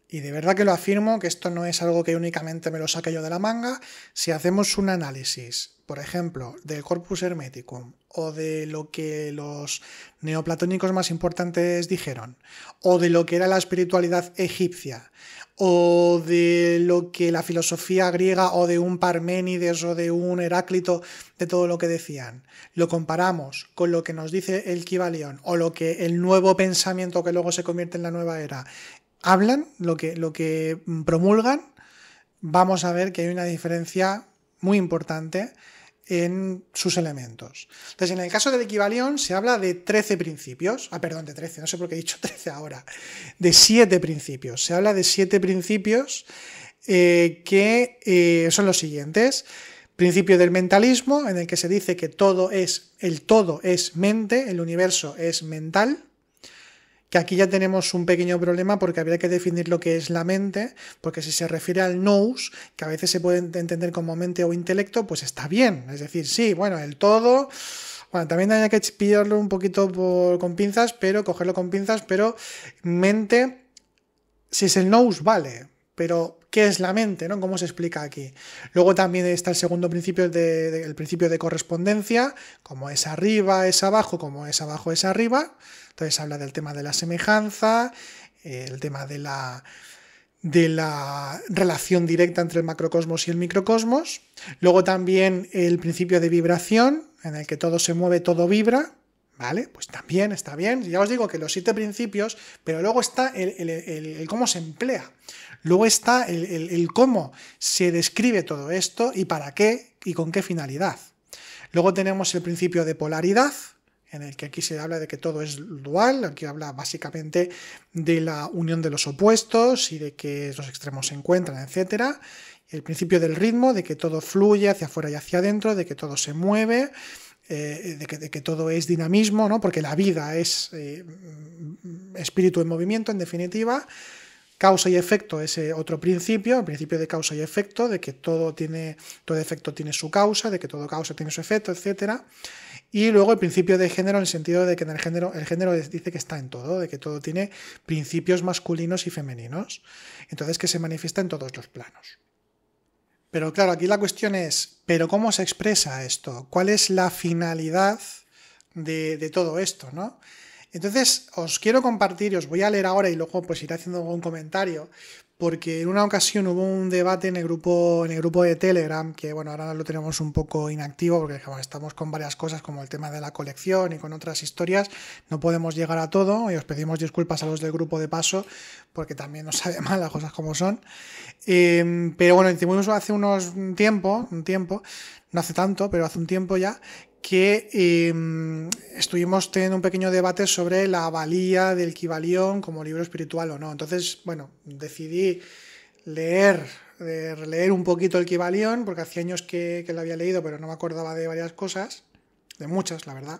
Y de verdad que lo afirmo, que esto no es algo que únicamente me lo saque yo de la manga. Si hacemos un análisis, por ejemplo, del Corpus Hermeticum o de lo que los neoplatónicos más importantes dijeron, o de lo que era la espiritualidad egipcia, o de lo que la filosofía griega o de un Parménides o de un Heráclito, de todo lo que decían, lo comparamos con lo que nos dice el Kybalión o lo que el nuevo pensamiento que luego se convierte en la nueva era hablan, lo que promulgan, vamos a ver que hay una diferencia muy importante en sus elementos. Entonces, en el caso del Kybalión se habla de 13 principios, de 13, no sé por qué he dicho 13 ahora, de 7 principios. Se habla de 7 principios que son los siguientes. Principio del mentalismo, en el que se dice que el todo es mente, el universo es mental. Que aquí ya tenemos un pequeño problema porque habría que definir lo que es la mente, porque si se refiere al nous, que a veces se puede entender como mente o intelecto, pues está bien. Es decir, sí, bueno, el todo, bueno, también hay que pillarlo un poquito con pinzas, cogerlo con pinzas, pero mente, si es el nous, vale, pero ¿qué es la mente? ¿No? ¿Cómo se explica aquí? Luego también está el segundo principio, el principio de correspondencia, como es arriba, es abajo, como es abajo, es arriba. Entonces habla del tema de la semejanza, el tema de la relación directa entre el macrocosmos y el microcosmos. Luego también el principio de vibración, en el que todo se mueve, todo vibra. ¿Vale? Pues también está bien. Ya os digo que los 7 principios, pero luego está el cómo se emplea. Luego está el cómo se describe todo esto y para qué y con qué finalidad. Luego tenemos el principio de polaridad, en el que aquí se habla de que todo es dual, aquí habla básicamente de la unión de los opuestos y de que los extremos se encuentran, etc. El principio del ritmo, de que todo fluye hacia afuera y hacia adentro, de que todo se mueve, de que todo es dinamismo, ¿no? Porque la vida es espíritu en movimiento, en definitiva. Causa y efecto es otro principio, el principio de causa y efecto, de que todo efecto tiene su causa, de que todo causa tiene su efecto, etc. Y luego el principio de género, en el sentido de que el género dice que está en todo, de que todo tiene principios masculinos y femeninos, entonces que se manifiesta en todos los planos. Pero claro, aquí la cuestión es, ¿pero cómo se expresa esto? ¿Cuál es la finalidad de todo esto, ¿no? Entonces os quiero compartir, y os voy a leer ahora y luego pues iré haciendo un comentario, porque en una ocasión hubo un debate en el grupo de Telegram, que bueno, ahora lo tenemos un poco inactivo porque bueno, estamos con varias cosas como el tema de la colección y con otras historias, no podemos llegar a todo y os pedimos disculpas a los del grupo de paso porque también nos sabe mal las cosas como son. Pero bueno, hicimos hace un tiempo, no hace tanto, pero hace un tiempo ya, que estuvimos teniendo un pequeño debate sobre la valía del Kybalión como libro espiritual o no. Entonces, bueno, decidí releer un poquito el Kybalión, porque hacía años que lo había leído, pero no me acordaba de varias cosas, de muchas, la verdad,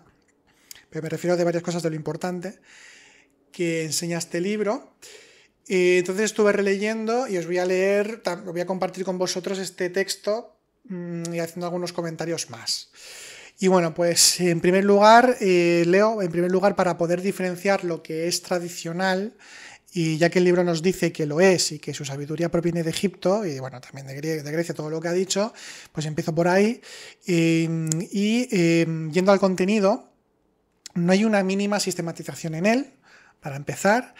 pero me refiero de varias cosas de lo importante que enseña este libro. Entonces estuve releyendo y os voy a compartir con vosotros este texto y haciendo algunos comentarios más. Y bueno, pues en primer lugar, leo para poder diferenciar lo que es tradicional, y ya que el libro nos dice que lo es y que su sabiduría proviene de Egipto, y bueno, también de Grecia, todo lo que ha dicho, pues empiezo por ahí. Yendo al contenido, no hay una mínima sistematización en él, para empezar.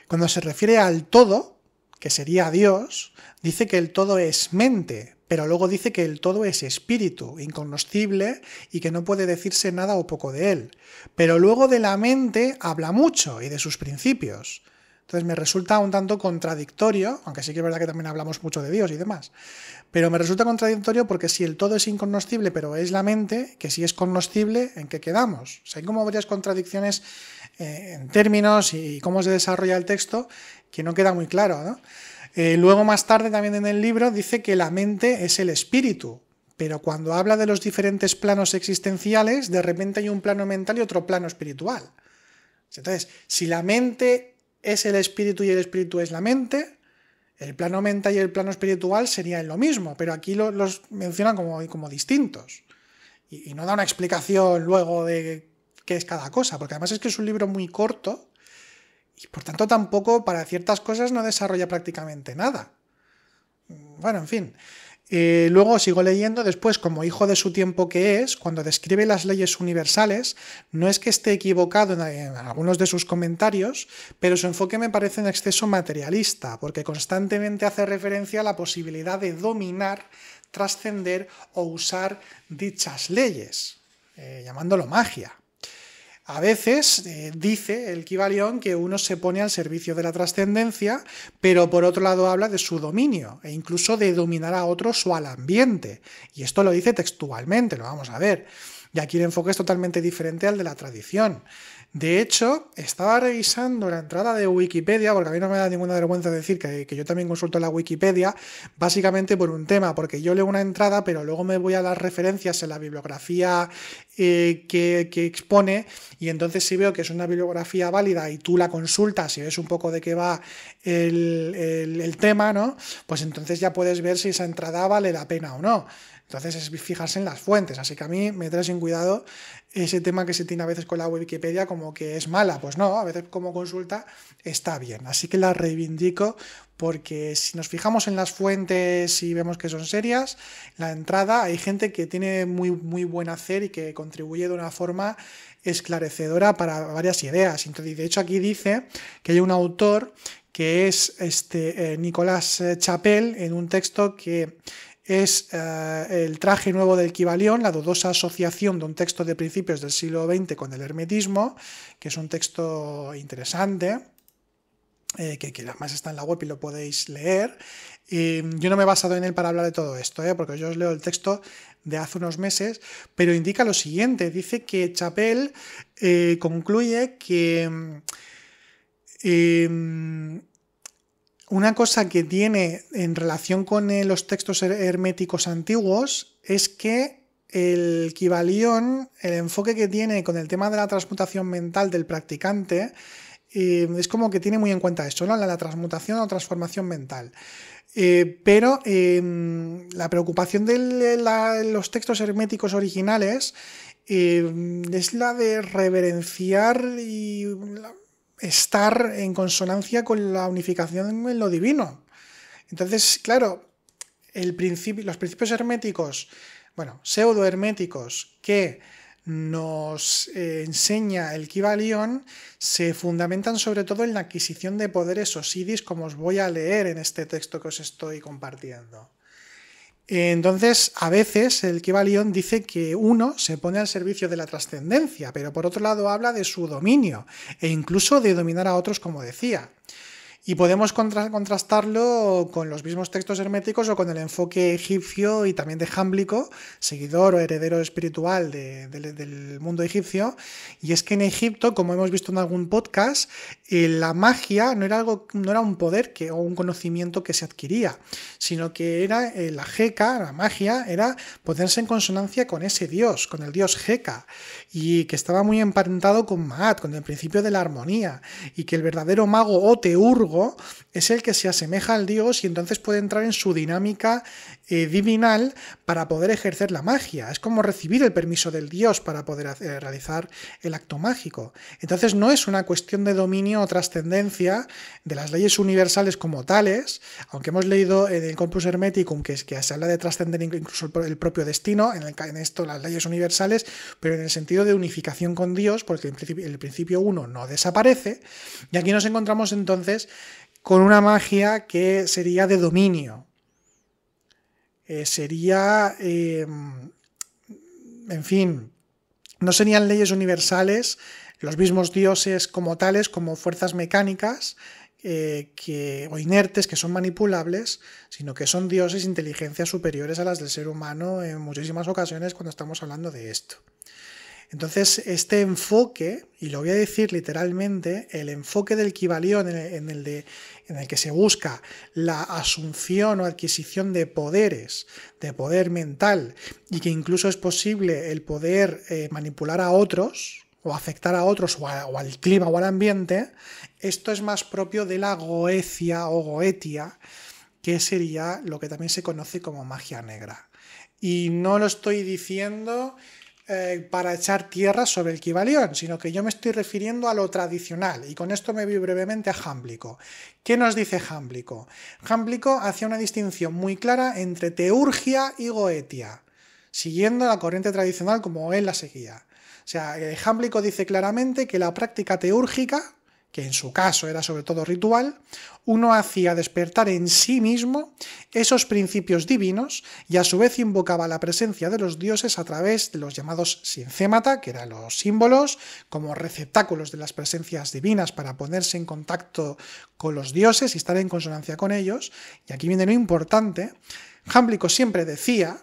Cuando se refiere al todo, que sería Dios, dice que el todo es mente, pero luego dice que el todo es espíritu, incognoscible y que no puede decirse nada o poco de él. Pero luego de la mente habla mucho y de sus principios. Entonces me resulta un tanto contradictorio, aunque sí que es verdad que también hablamos mucho de Dios y demás. Pero me resulta contradictorio porque si el todo es incognoscible, pero es la mente, que si es cognoscible, ¿en qué quedamos? O sea, hay como varias contradicciones en términos y cómo se desarrolla el texto que no queda muy claro, ¿no? Luego más tarde también en el libro dice que la mente es el espíritu, pero cuando habla de los diferentes planos existenciales, de repente hay un plano mental y otro plano espiritual. Entonces, si la mente es el espíritu y el espíritu es la mente, el plano mental y el plano espiritual serían lo mismo, pero aquí los mencionan como distintos. Y no da una explicación luego de qué es cada cosa, porque además es que es un libro muy corto y por tanto tampoco para ciertas cosas no desarrolla prácticamente nada. Bueno, en fin. Luego sigo leyendo, después, como hijo de su tiempo que es, cuando describe las leyes universales, no es que esté equivocado en algunos de sus comentarios, pero su enfoque me parece en exceso materialista, porque constantemente hace referencia a la posibilidad de dominar, trascender o usar dichas leyes, llamándolo magia. A veces dice el Kybalión que uno se pone al servicio de la trascendencia, pero por otro lado habla de su dominio e incluso de dominar a otros o al ambiente. Y esto lo dice textualmente, lo vamos a ver. Y aquí el enfoque es totalmente diferente al de la tradición. De hecho, estaba revisando la entrada de Wikipedia, porque a mí no me da ninguna vergüenza decir que yo también consulto la Wikipedia, básicamente por un tema, porque yo leo una entrada, pero luego me voy a las referencias en la bibliografía que expone, y entonces si veo que es una bibliografía válida y tú la consultas y ves un poco de qué va el tema, ¿no? Pues entonces ya puedes ver si esa entrada vale la pena o no. Entonces es fijarse en las fuentes, así que a mí me trae sin cuidado ese tema que se tiene a veces con la Wikipedia como que es mala. Pues no, a veces como consulta está bien, así que la reivindico porque si nos fijamos en las fuentes y vemos que son serias, la entrada hay gente que tiene muy, muy buen hacer y que contribuye de una forma esclarecedora para varias ideas. Entonces, de hecho aquí dice que hay un autor que es Nicolas Chappell en un texto que es el traje nuevo del Kybalión, la dudosa asociación de un texto de principios del siglo XX con el hermetismo, que es un texto interesante, que además está en la web y lo podéis leer. Yo no me he basado en él para hablar de todo esto, porque yo os leo el texto de hace unos meses, pero indica lo siguiente, dice que Chappell concluye que una cosa que tiene en relación con los textos herméticos antiguos es que el Kybalión, el enfoque que tiene con el tema de la transmutación mental del practicante, es como que tiene muy en cuenta esto, ¿no? La transmutación o transformación mental. Pero la preocupación de los textos herméticos originales es la de reverenciar y estar en consonancia con la unificación en lo divino. Entonces, claro, los principios herméticos, bueno, pseudo-herméticos, que nos enseña el Kybalión se fundamentan sobre todo en la adquisición de poderes Osiris, como os voy a leer en este texto que os estoy compartiendo. Entonces, a veces el Kybalión dice que uno se pone al servicio de la trascendencia, pero por otro lado habla de su dominio e incluso de dominar a otros, como decía. Y podemos contrastarlo con los mismos textos herméticos o con el enfoque egipcio y también de Jámblico, seguidor o heredero espiritual del mundo egipcio. Y es que en Egipto, como hemos visto en algún podcast, la magia no era un poder o un conocimiento que se adquiría, sino que era la Heka, la magia, era ponerse en consonancia con ese dios, con el dios Heka, y que estaba muy emparentado con Maat, con el principio de la armonía, y que el verdadero mago o teurgo es el que se asemeja al dios y entonces puede entrar en su dinámica divinal para poder ejercer la magia. Es como recibir el permiso del dios para poder realizar el acto mágico. Entonces no es una cuestión de dominio o trascendencia de las leyes universales como tales, aunque hemos leído en el Corpus Hermeticum que se habla de trascender incluso el propio destino, en esto las leyes universales, pero en el sentido de unificación con Dios, porque el principio uno no desaparece, y aquí nos encontramos entonces con una magia que sería de dominio. En fin, no serían leyes universales, los mismos dioses como tales, como fuerzas mecánicas o inertes que son manipulables, sino que son dioses, inteligencias superiores a las del ser humano en muchísimas ocasiones cuando estamos hablando de esto. Entonces, este enfoque, y lo voy a decir literalmente, el enfoque del Kybalión en el que se busca la asunción o adquisición de poderes, de poder mental, y que incluso es posible el poder manipular a otros, o afectar a otros, o al clima o al ambiente, esto es más propio de la goecia o goetia, que sería lo que también se conoce como magia negra. Y no lo estoy diciendo para echar tierra sobre el Kybalión, sino que yo me estoy refiriendo a lo tradicional, y con esto me voy brevemente a Jámblico. ¿Qué nos dice Jámblico? Jámblico hacía una distinción muy clara entre teurgia y goetia, siguiendo la corriente tradicional como él la seguía. O sea, Jámblico dice claramente que la práctica teúrgica, que en su caso era sobre todo ritual, uno hacía despertar en sí mismo esos principios divinos y a su vez invocaba la presencia de los dioses a través de los llamados sincémata, que eran los símbolos, como receptáculos de las presencias divinas para ponerse en contacto con los dioses y estar en consonancia con ellos. Y aquí viene lo importante, Jámblico siempre decía,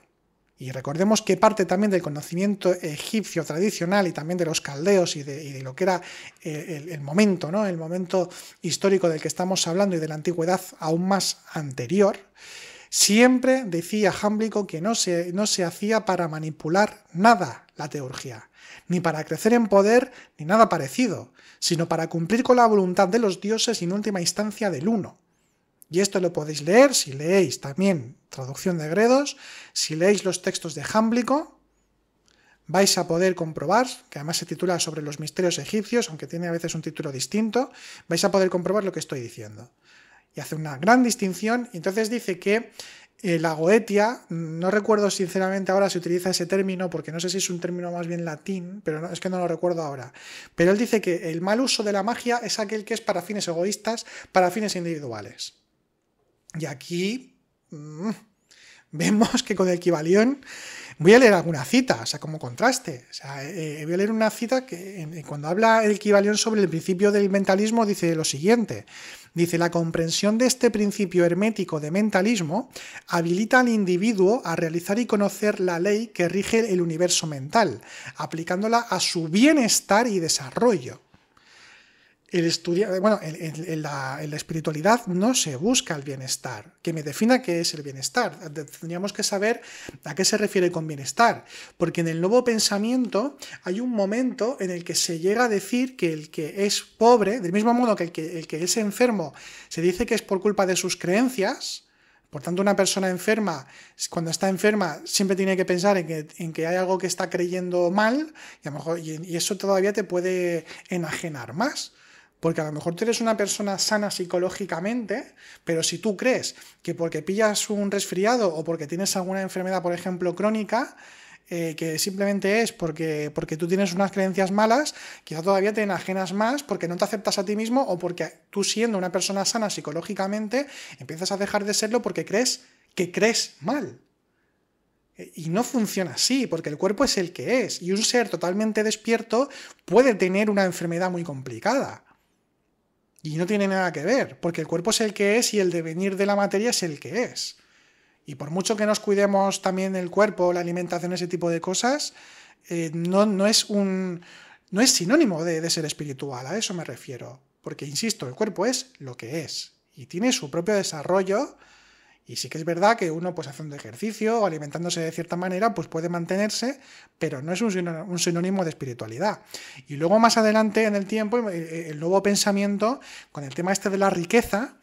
y recordemos que parte también del conocimiento egipcio tradicional y también de los caldeos y de lo que era el momento, ¿no? El momento histórico del que estamos hablando y de la antigüedad aún más anterior, siempre decía Jámblico que no se hacía para manipular nada la teurgia, ni para crecer en poder, ni nada parecido, sino para cumplir con la voluntad de los dioses y en última instancia del uno. Y esto lo podéis leer si leéis también traducción de Gredos, si leéis los textos de Jámblico, vais a poder comprobar, que además se titula Sobre los misterios egipcios, aunque tiene a veces un título distinto, vais a poder comprobar lo que estoy diciendo. Y hace una gran distinción, y entonces dice que la goetia, no recuerdo sinceramente ahora si utiliza ese término, porque no sé si es un término más bien latín, pero es que no lo recuerdo ahora. Pero él dice que el mal uso de la magia es aquel que es para fines egoístas, para fines individuales. Y aquí vemos que con el Kybalión voy a leer alguna cita, o sea, como contraste. O sea, voy a leer una cita que cuando habla el Kybalión sobre el principio del mentalismo dice lo siguiente. Dice, la comprensión de este principio hermético de mentalismo habilita al individuo a realizar y conocer la ley que rige el universo mental, aplicándola a su bienestar y desarrollo. En la espiritualidad no se busca el bienestar. Que me defina qué es el bienestar. Tendríamos que saber a qué se refiere con bienestar. Porque en el nuevo pensamiento hay un momento en el que se llega a decir que el que es pobre, del mismo modo que el que es enfermo, se dice que es por culpa de sus creencias. Por tanto, una persona enferma, cuando está enferma, siempre tiene que pensar en que hay algo que está creyendo mal, y a lo mejor, y eso todavía te puede enajenar más. Porque a lo mejor tú eres una persona sana psicológicamente, pero si tú crees que porque pillas un resfriado o porque tienes alguna enfermedad, por ejemplo, crónica, que simplemente es porque tú tienes unas creencias malas, quizá todavía te enajenas más porque no te aceptas a ti mismo o porque tú, siendo una persona sana psicológicamente, empiezas a dejar de serlo porque crees que crees mal. Y no funciona así, porque el cuerpo es el que es, y un ser totalmente despierto puede tener una enfermedad muy complicada. Y no tiene nada que ver, porque el cuerpo es el que es y el devenir de la materia es el que es. Y por mucho que nos cuidemos también el cuerpo, la alimentación, ese tipo de cosas, no es sinónimo de ser espiritual, a eso me refiero. Porque, insisto, el cuerpo es lo que es y tiene su propio desarrollo. Y sí que es verdad que uno, pues haciendo ejercicio o alimentándose de cierta manera, pues puede mantenerse, pero no es un sinónimo de espiritualidad. Y luego más adelante en el tiempo, el nuevo pensamiento, con el tema este de la riqueza,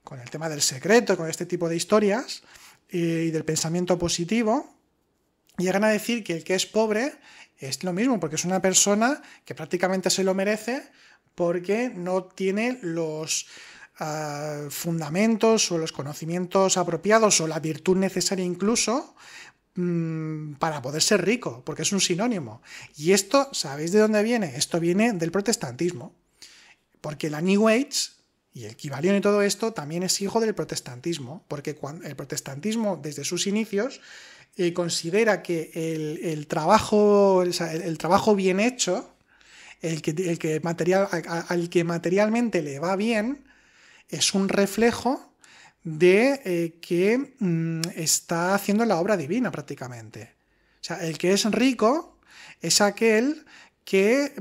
con el tema del secreto, con este tipo de historias, y del pensamiento positivo, llegan a decir que el que es pobre es lo mismo, porque es una persona que prácticamente se lo merece porque no tiene los fundamentos o los conocimientos apropiados o la virtud necesaria incluso para poder ser rico, porque es un sinónimo. Y esto, ¿sabéis de dónde viene? Esto viene del protestantismo, porque la New Age y el Kybalión y todo esto también es hijo del protestantismo, porque el protestantismo desde sus inicios considera que el trabajo bien hecho, al que materialmente le va bien, es un reflejo de que está haciendo la obra divina prácticamente. O sea, el que es rico es aquel que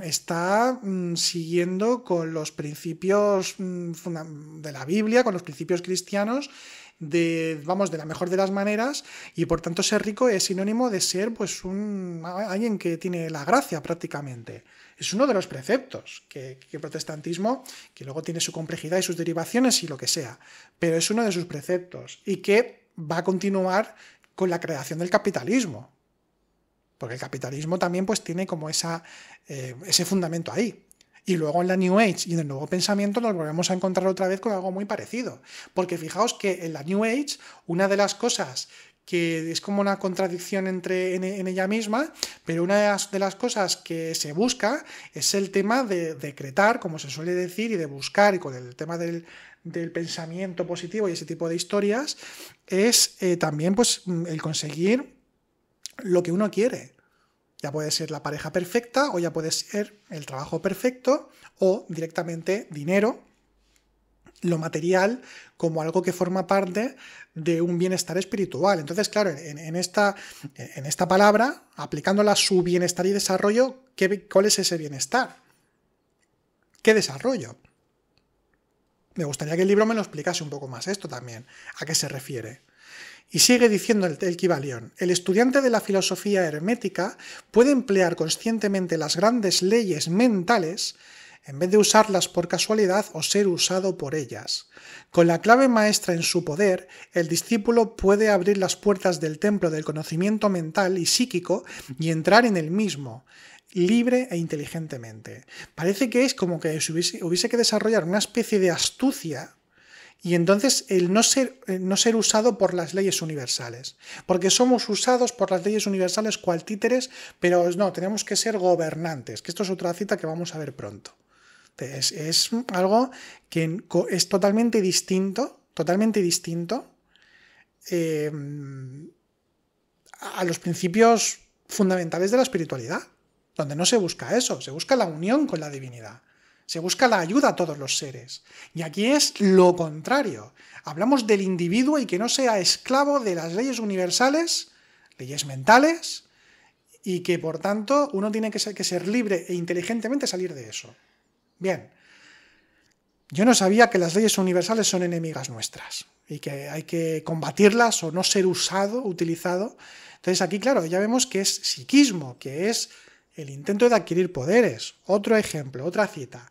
está siguiendo con los principios de la Biblia, con los principios cristianos, de la mejor de las maneras, y por tanto ser rico es sinónimo de ser pues alguien que tiene la gracia prácticamente. Es uno de los preceptos que el protestantismo, que luego tiene su complejidad y sus derivaciones y lo que sea, pero es uno de sus preceptos y que va a continuar con la creación del capitalismo, porque el capitalismo también pues tiene como ese fundamento ahí. Y luego en la New Age y en el nuevo pensamiento nos volvemos a encontrar otra vez con algo muy parecido, porque fijaos que en la New Age una de las cosas que es como una contradicción en ella misma, pero una de las cosas que se busca es el tema de decretar, como se suele decir, y de buscar, y con el tema del pensamiento positivo y ese tipo de historias, es también pues el conseguir lo que uno quiere. Ya puede ser la pareja perfecta, o ya puede ser el trabajo perfecto, o directamente dinero, lo material, como algo que forma parte de un bienestar espiritual. Entonces, claro, en esta palabra, aplicándola a su bienestar y desarrollo, ¿cuál es ese bienestar? ¿Qué desarrollo? Me gustaría que el libro me lo explicase un poco más esto también, a qué se refiere. Y sigue diciendo el Kybalión: el estudiante de la filosofía hermética puede emplear conscientemente las grandes leyes mentales en vez de usarlas por casualidad o ser usado por ellas. Con la clave maestra en su poder, el discípulo puede abrir las puertas del templo del conocimiento mental y psíquico y entrar en el mismo, libre e inteligentemente. Parece que es como que hubiese que desarrollar una especie de astucia, y entonces el no ser usado por las leyes universales, porque somos usados por las leyes universales cual títeres, pero no, tenemos que ser gobernantes, que esto es otra cita que vamos a ver pronto. Es algo que es totalmente distinto a los principios fundamentales de la espiritualidad, donde no se busca eso, se busca la unión con la divinidad. Se busca la ayuda a todos los seres. Y aquí es lo contrario. Hablamos del individuo y que no sea esclavo de las leyes universales, leyes mentales, y que por tanto uno tiene que ser libre e inteligentemente salir de eso. Bien, yo no sabía que las leyes universales son enemigas nuestras y que hay que combatirlas o no ser utilizado. Entonces aquí, claro, ya vemos que es psiquismo, que es el intento de adquirir poderes. Otro ejemplo, otra cita.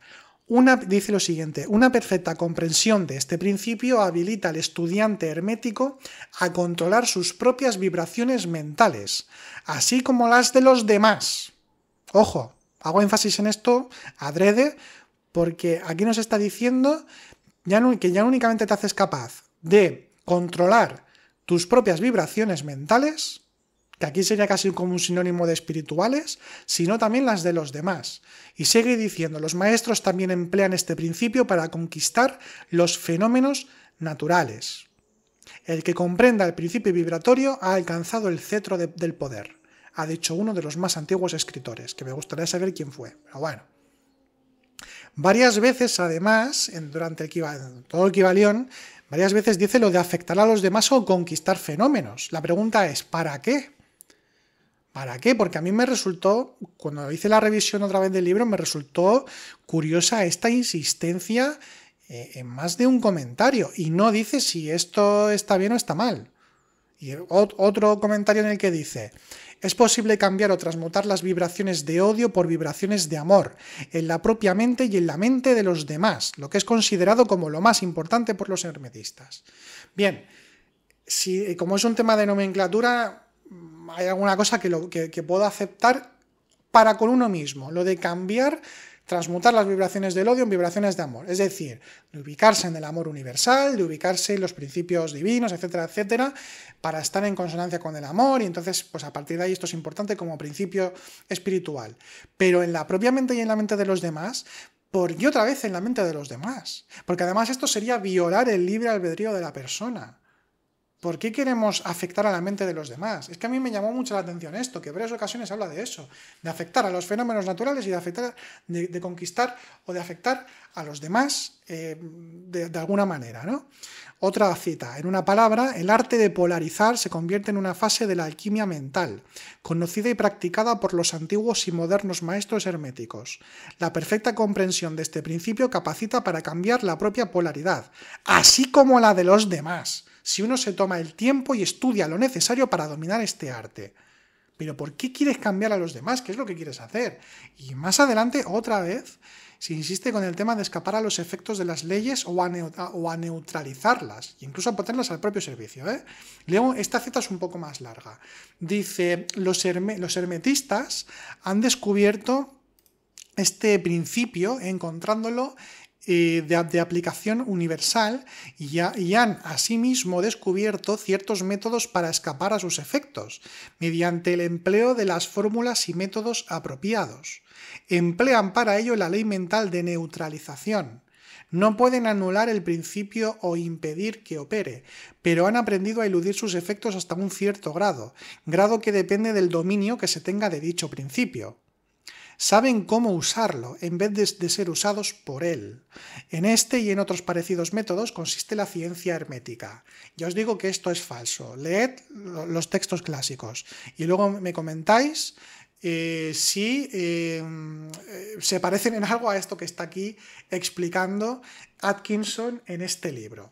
Dice lo siguiente: una perfecta comprensión de este principio habilita al estudiante hermético a controlar sus propias vibraciones mentales, así como las de los demás. Ojo, hago énfasis en esto adrede, porque aquí nos está diciendo que ya únicamente te haces capaz de controlar tus propias vibraciones mentales, que aquí sería casi como un sinónimo de espirituales, sino también las de los demás. Y sigue diciendo, los maestros también emplean este principio para conquistar los fenómenos naturales. El que comprenda el principio vibratorio ha alcanzado el cetro del poder, ha dicho uno de los más antiguos escritores, que me gustaría saber quién fue, pero bueno. Varias veces, además, durante todo el Kybalión, varias veces dice lo de afectar a los demás o conquistar fenómenos. La pregunta es, ¿para qué? ¿Para qué? Porque a mí me resultó, cuando hice la revisión otra vez del libro, me resultó curiosa esta insistencia en más de un comentario. Y no dice si esto está bien o está mal. Y otro comentario en el que dice, es posible cambiar o transmutar las vibraciones de odio por vibraciones de amor, en la propia mente y en la mente de los demás, lo que es considerado como lo más importante por los hermetistas. Bien, como es un tema de nomenclatura, hay alguna cosa que puedo aceptar para con uno mismo, lo de cambiar, transmutar las vibraciones del odio en vibraciones de amor, es decir, de ubicarse en el amor universal, de ubicarse en los principios divinos, etcétera, etcétera, para estar en consonancia con el amor, y entonces, pues a partir de ahí esto es importante como principio espiritual. Pero en la propia mente y en la mente de los demás, ¿por qué otra vez en la mente de los demás? Porque además esto sería violar el libre albedrío de la persona. ¿Por qué queremos afectar a la mente de los demás? Es que a mí me llamó mucho la atención esto, que en varias ocasiones habla de eso, de afectar a los fenómenos naturales y de conquistar o de afectar a los demás de alguna manera, ¿no? Otra cita, en una palabra, el arte de polarizar se convierte en una fase de la alquimia mental, conocida y practicada por los antiguos y modernos maestros herméticos. La perfecta comprensión de este principio capacita para cambiar la propia polaridad, así como la de los demás, si uno se toma el tiempo y estudia lo necesario para dominar este arte. Pero ¿por qué quieres cambiar a los demás? ¿Qué es lo que quieres hacer? Y más adelante, otra vez, se insiste con el tema de escapar a los efectos de las leyes o a neutralizarlas, e incluso a ponerlas al propio servicio. Leo, esta cita es un poco más larga. Dice, los hermetistas han descubierto este principio encontrándolo de aplicación universal y han asimismo descubierto ciertos métodos para escapar a sus efectos, mediante el empleo de las fórmulas y métodos apropiados. Emplean para ello la ley mental de neutralización. No pueden anular el principio o impedir que opere, pero han aprendido a eludir sus efectos hasta un cierto grado que depende del dominio que se tenga de dicho principio. Saben cómo usarlo en vez de ser usados por él. En este y en otros parecidos métodos consiste la ciencia hermética. Ya os digo que esto es falso. Leed los textos clásicos y luego me comentáis si se parecen en algo a esto que está aquí explicando Atkinson en este libro.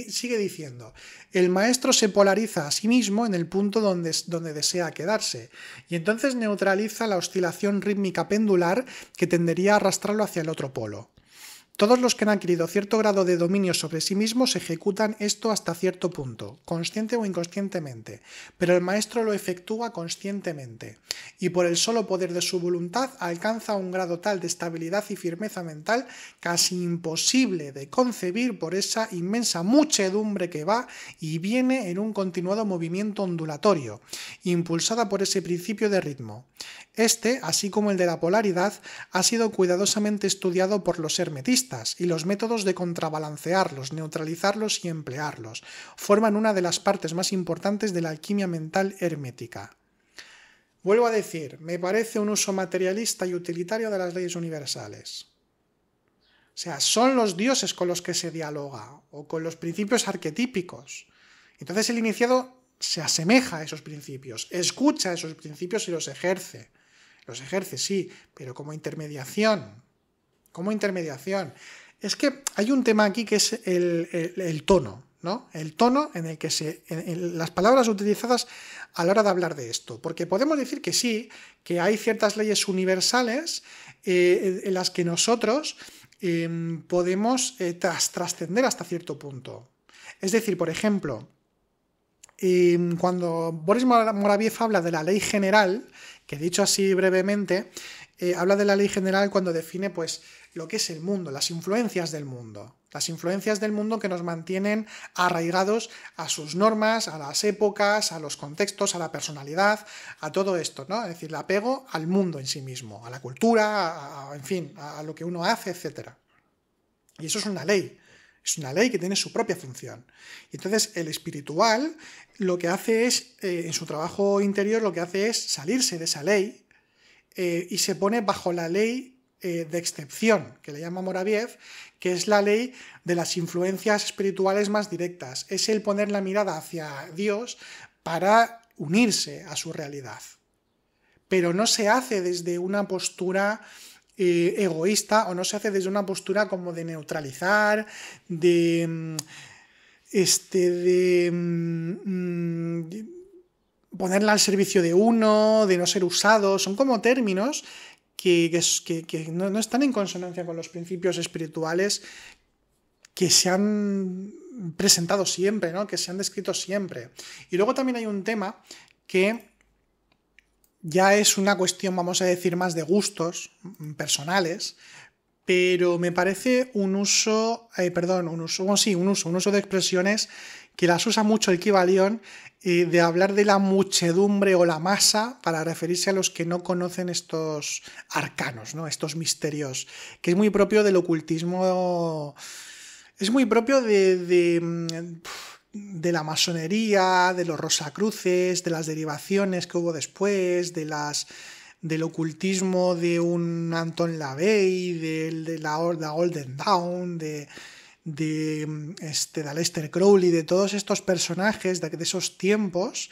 Sigue diciendo, el maestro se polariza a sí mismo en el punto donde desea quedarse, y entonces neutraliza la oscilación rítmica pendular que tendería a arrastrarlo hacia el otro polo. Todos los que han adquirido cierto grado de dominio sobre sí mismos ejecutan esto hasta cierto punto, consciente o inconscientemente, pero el maestro lo efectúa conscientemente, y por el solo poder de su voluntad alcanza un grado tal de estabilidad y firmeza mental casi imposible de concebir por esa inmensa muchedumbre que va y viene en un continuado movimiento ondulatorio, impulsada por ese principio de ritmo. Este, así como el de la polaridad, ha sido cuidadosamente estudiado por los hermetistas, y los métodos de contrabalancearlos, neutralizarlos y emplearlos forman una de las partes más importantes de la alquimia mental hermética. Vuelvo a decir, me parece un uso materialista y utilitario de las leyes universales. O sea, son los dioses con los que se dialoga, o con los principios arquetípicos. Entonces el iniciado se asemeja a esos principios, escucha esos principios y los ejerce. Los ejerce, sí, pero como intermediación. Como intermediación. Es que hay un tema aquí que es el tono, ¿no? El tono en el que las palabras utilizadas a la hora de hablar de esto. Porque podemos decir que sí, que hay ciertas leyes universales en las que nosotros podemos trascender hasta cierto punto. Es decir, por ejemplo, cuando Boris Moraviev habla de la ley general, que dicho así brevemente, habla de la ley general cuando define pues, lo que es el mundo, las influencias del mundo. Las influencias del mundo que nos mantienen arraigados a sus normas, a las épocas, a los contextos, a la personalidad, a todo esto, ¿no? Es decir, el apego al mundo en sí mismo, a la cultura, en fin, a lo que uno hace, etc. Y eso es una ley que tiene su propia función. Y entonces el espiritual lo que hace es, en su trabajo interior, lo que hace es salirse de esa ley y se pone bajo la ley de excepción, que le llama Moraviev, que es la ley de las influencias espirituales más directas. Es el poner la mirada hacia Dios para unirse a su realidad. Pero no se hace desde una postura egoísta, o no se hace desde una postura como de neutralizar, de ponerla al servicio de uno, de no ser usado. Son como términos que no están en consonancia con los principios espirituales que se han presentado siempre, ¿no? Que se han descrito siempre. Y luego también hay un tema que ya es una cuestión, vamos a decir, más de gustos personales, pero me parece un uso de expresiones que las usa mucho el Kybalión, de hablar de la muchedumbre o la masa para referirse a los que no conocen estos arcanos, ¿no? Estos misterios, que es muy propio del ocultismo, es muy propio de la masonería, de los rosacruces, de las derivaciones que hubo después, del ocultismo de un Anton LaVey, de la Golden Dawn, de Aleister Crowley, de todos estos personajes de esos tiempos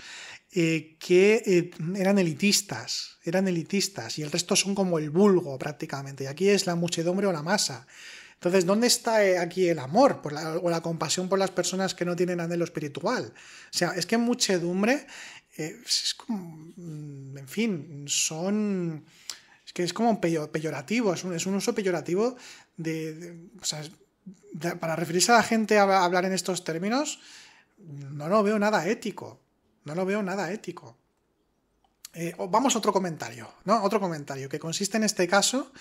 que eran elitistas, y el resto son como el vulgo prácticamente, y aquí es la muchedumbre o la masa. Entonces, ¿dónde está aquí el amor o la compasión por las personas que no tienen anhelo espiritual? O sea, es que muchedumbre es como, en fin, es que es como peyorativo, es un uso peyorativo o sea, para referirse a la gente a hablar en estos términos, no lo veo nada ético. Vamos a otro comentario, ¿no? Otro comentario que consiste en este caso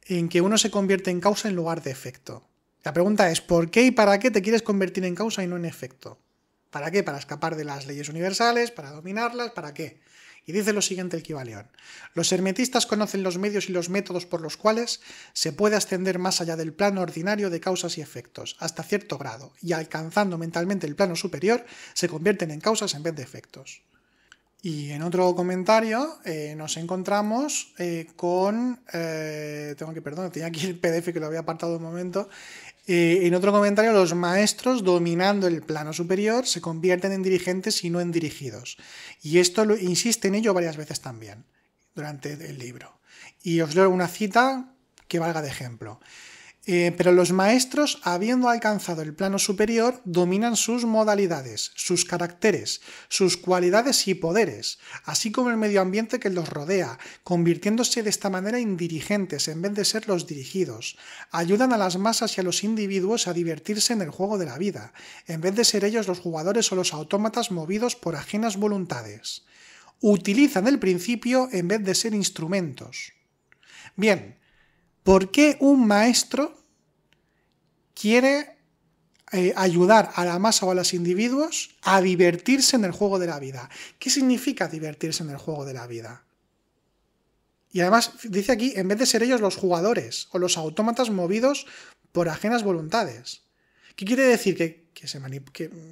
en que uno se convierte en causa en lugar de efecto. La pregunta es, ¿por qué y para qué te quieres convertir en causa y no en efecto? ¿Para qué? ¿Para escapar de las leyes universales? ¿Para dominarlas? ¿Para qué? Y dice lo siguiente el Kybalión: los hermetistas conocen los medios y los métodos por los cuales se puede ascender más allá del plano ordinario de causas y efectos, hasta cierto grado, y alcanzando mentalmente el plano superior, se convierten en causas en vez de efectos. Y en otro comentario nos encontramos con... tenía aquí el PDF que lo había apartado un momento. En otro comentario, los maestros, dominando el plano superior, se convierten en dirigentes y no en dirigidos. Y esto insiste en ello varias veces también durante el libro. Y os leo una cita que valga de ejemplo. Pero los maestros, habiendo alcanzado el plano superior, dominan sus modalidades, sus caracteres, sus cualidades y poderes, así como el medio ambiente que los rodea, convirtiéndose de esta manera en dirigentes en vez de ser los dirigidos. Ayudan a las masas y a los individuos a divertirse en el juego de la vida, en vez de ser ellos los jugadores o los autómatas movidos por ajenas voluntades. Utilizan el principio en vez de ser instrumentos. Bien, ¿por qué un maestro quiere ayudar a la masa o a los individuos a divertirse en el juego de la vida? ¿Qué significa divertirse en el juego de la vida? Y además dice aquí, en vez de ser ellos los jugadores o los autómatas movidos por ajenas voluntades. ¿Qué quiere decir? Que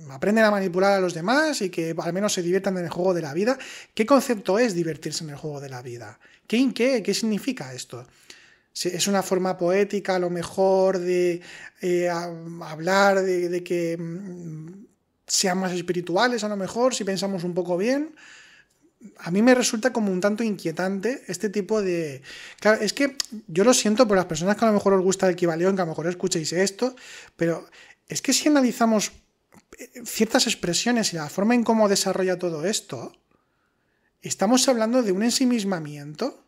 aprenden a manipular a los demás y que al menos se diviertan en el juego de la vida. ¿Qué concepto es divertirse en el juego de la vida? ¿Qué significa esto? Es una forma poética, a lo mejor, de hablar de que sean más espirituales, a lo mejor, si pensamos un poco bien. A mí me resulta como un tanto inquietante este tipo de... Claro, es que yo lo siento por las personas que a lo mejor os gusta el Kybalión, que a lo mejor escuchéis esto, pero es que si analizamos ciertas expresiones y la forma en cómo desarrolla todo esto, estamos hablando de un ensimismamiento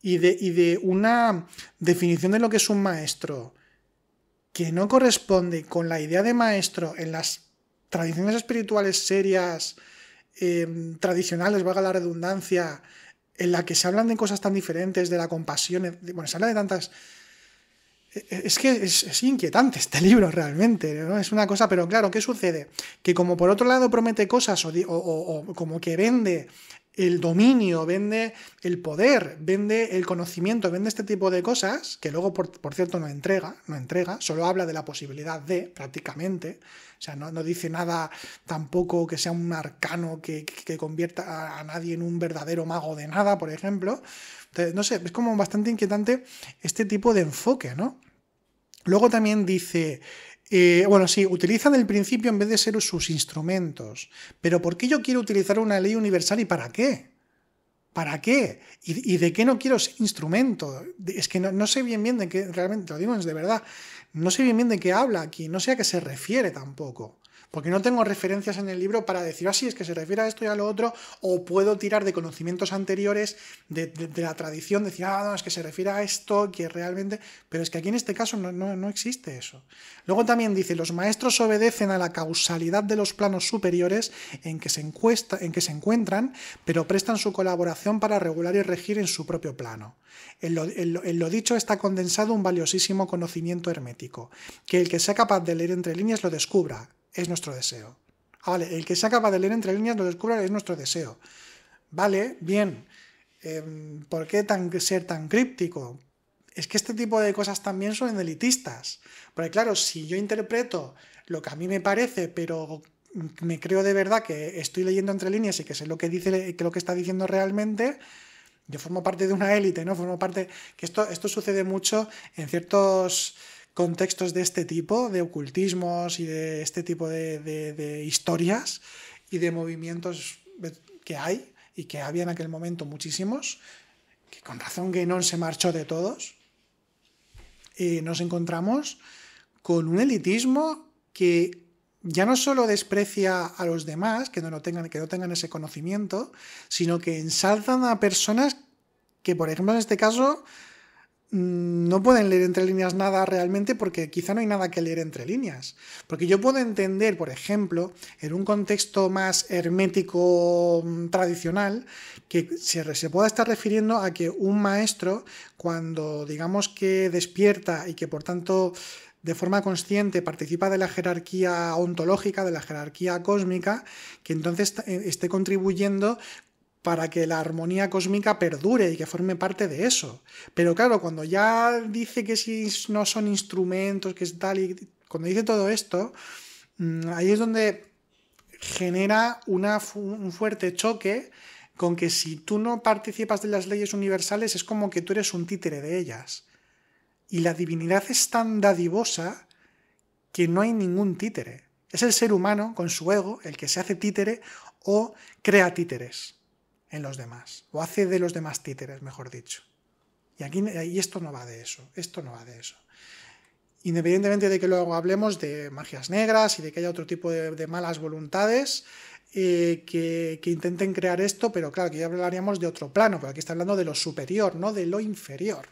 y de una definición de lo que es un maestro que no corresponde con la idea de maestro en las tradiciones espirituales serias, tradicionales, valga la redundancia, en la que se hablan de cosas tan diferentes, de la compasión, se habla de tantas Es que es inquietante este libro realmente, ¿no? Es una cosa, pero claro, ¿qué sucede? Que como por otro lado promete cosas o como que vende el dominio, vende el poder, vende el conocimiento, vende este tipo de cosas, que luego, por cierto, no entrega, solo habla de la posibilidad de, prácticamente, o sea, no dice nada tampoco que sea un arcano que convierta a nadie en un verdadero mago de nada, por ejemplo. Entonces, no sé, es como bastante inquietante este tipo de enfoque, ¿no? Luego también dice, bueno, sí, utilizan el principio en vez de ser sus instrumentos. Pero ¿por qué yo quiero utilizar una ley universal y para qué? ¿Para qué? ¿Y de qué no quiero ese instrumento? Es que no sé bien de qué, realmente, lo digo de verdad, no sé bien de qué habla aquí, no sé a qué se refiere tampoco. Porque no tengo referencias en el libro para decir, sí, es que se refiere a esto y a lo otro, o puedo tirar de conocimientos anteriores de la tradición, decir, no, es que se refiere a esto, que realmente... Pero es que aquí en este caso no existe eso. Luego también dice, los maestros obedecen a la causalidad de los planos superiores en que se encuentran, pero prestan su colaboración para regular y regir en su propio plano. En lo dicho está condensado un valiosísimo conocimiento hermético, que el que sea capaz de leer entre líneas lo descubra. Es nuestro deseo. Vale, el que sea capaz de leer entre líneas lo descubra es nuestro deseo. Vale, bien. ¿Por qué ser tan críptico? Es que este tipo de cosas también son elitistas. Porque claro, si yo interpreto lo que a mí me parece, pero me creo de verdad que estoy leyendo entre líneas y que sé lo que dice, que lo que está diciendo realmente, yo formo parte de una élite, ¿no? Formo parte... Que esto sucede mucho en ciertos contextos de este tipo, de ocultismos y de este tipo de historias y de movimientos que hay y que había en aquel momento muchísimos, que con razón Guénon se marchó de todos, y nos encontramos con un elitismo que ya no solo desprecia a los demás, que no tengan ese conocimiento, sino que ensalzan a personas que, por ejemplo, en este caso, no pueden leer entre líneas nada realmente porque quizá no hay nada que leer entre líneas. Porque yo puedo entender, por ejemplo, en un contexto más hermético tradicional, que se pueda estar refiriendo a que un maestro, cuando digamos que despierta y que por tanto de forma consciente participa de la jerarquía ontológica, de la jerarquía cósmica, que entonces esté contribuyendo para que la armonía cósmica perdure y que forme parte de eso. Pero claro, cuando ya dice que si no son instrumentos, que es tal, y cuando dice todo esto, ahí es donde genera un fuerte choque con que si tú no participas de las leyes universales es como que tú eres un títere de ellas. Y la divinidad es tan dadivosa que no hay ningún títere. Es el ser humano, con su ego, el que se hace títere o crea títeres en los demás, o hace de los demás títeres, mejor dicho. Y esto no va de eso, Independientemente de que luego hablemos de magias negras y de que haya otro tipo de malas voluntades que intenten crear esto, pero claro, que ya hablaríamos de otro plano, pero aquí está hablando de lo superior, no de lo inferior.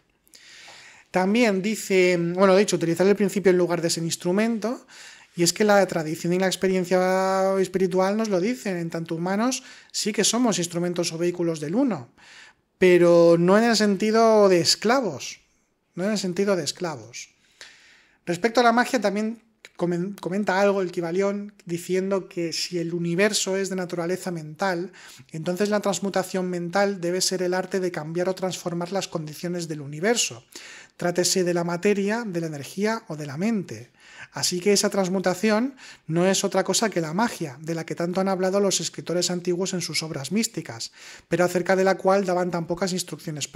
También dice, bueno, de hecho, utilizar el principio en lugar de ser instrumento. Y es que la tradición y la experiencia espiritual nos lo dicen, en tanto humanos sí que somos instrumentos o vehículos del uno, pero no en el sentido de esclavos, Respecto a la magia también comenta algo el Kybalión diciendo que si el universo es de naturaleza mental, entonces la transmutación mental debe ser el arte de cambiar o transformar las condiciones del universo, trátese de la materia, de la energía o de la mente. Así que esa transmutación no es otra cosa que la magia, de la que tanto han hablado los escritores antiguos en sus obras místicas, pero acerca de la cual daban tan pocas instrucciones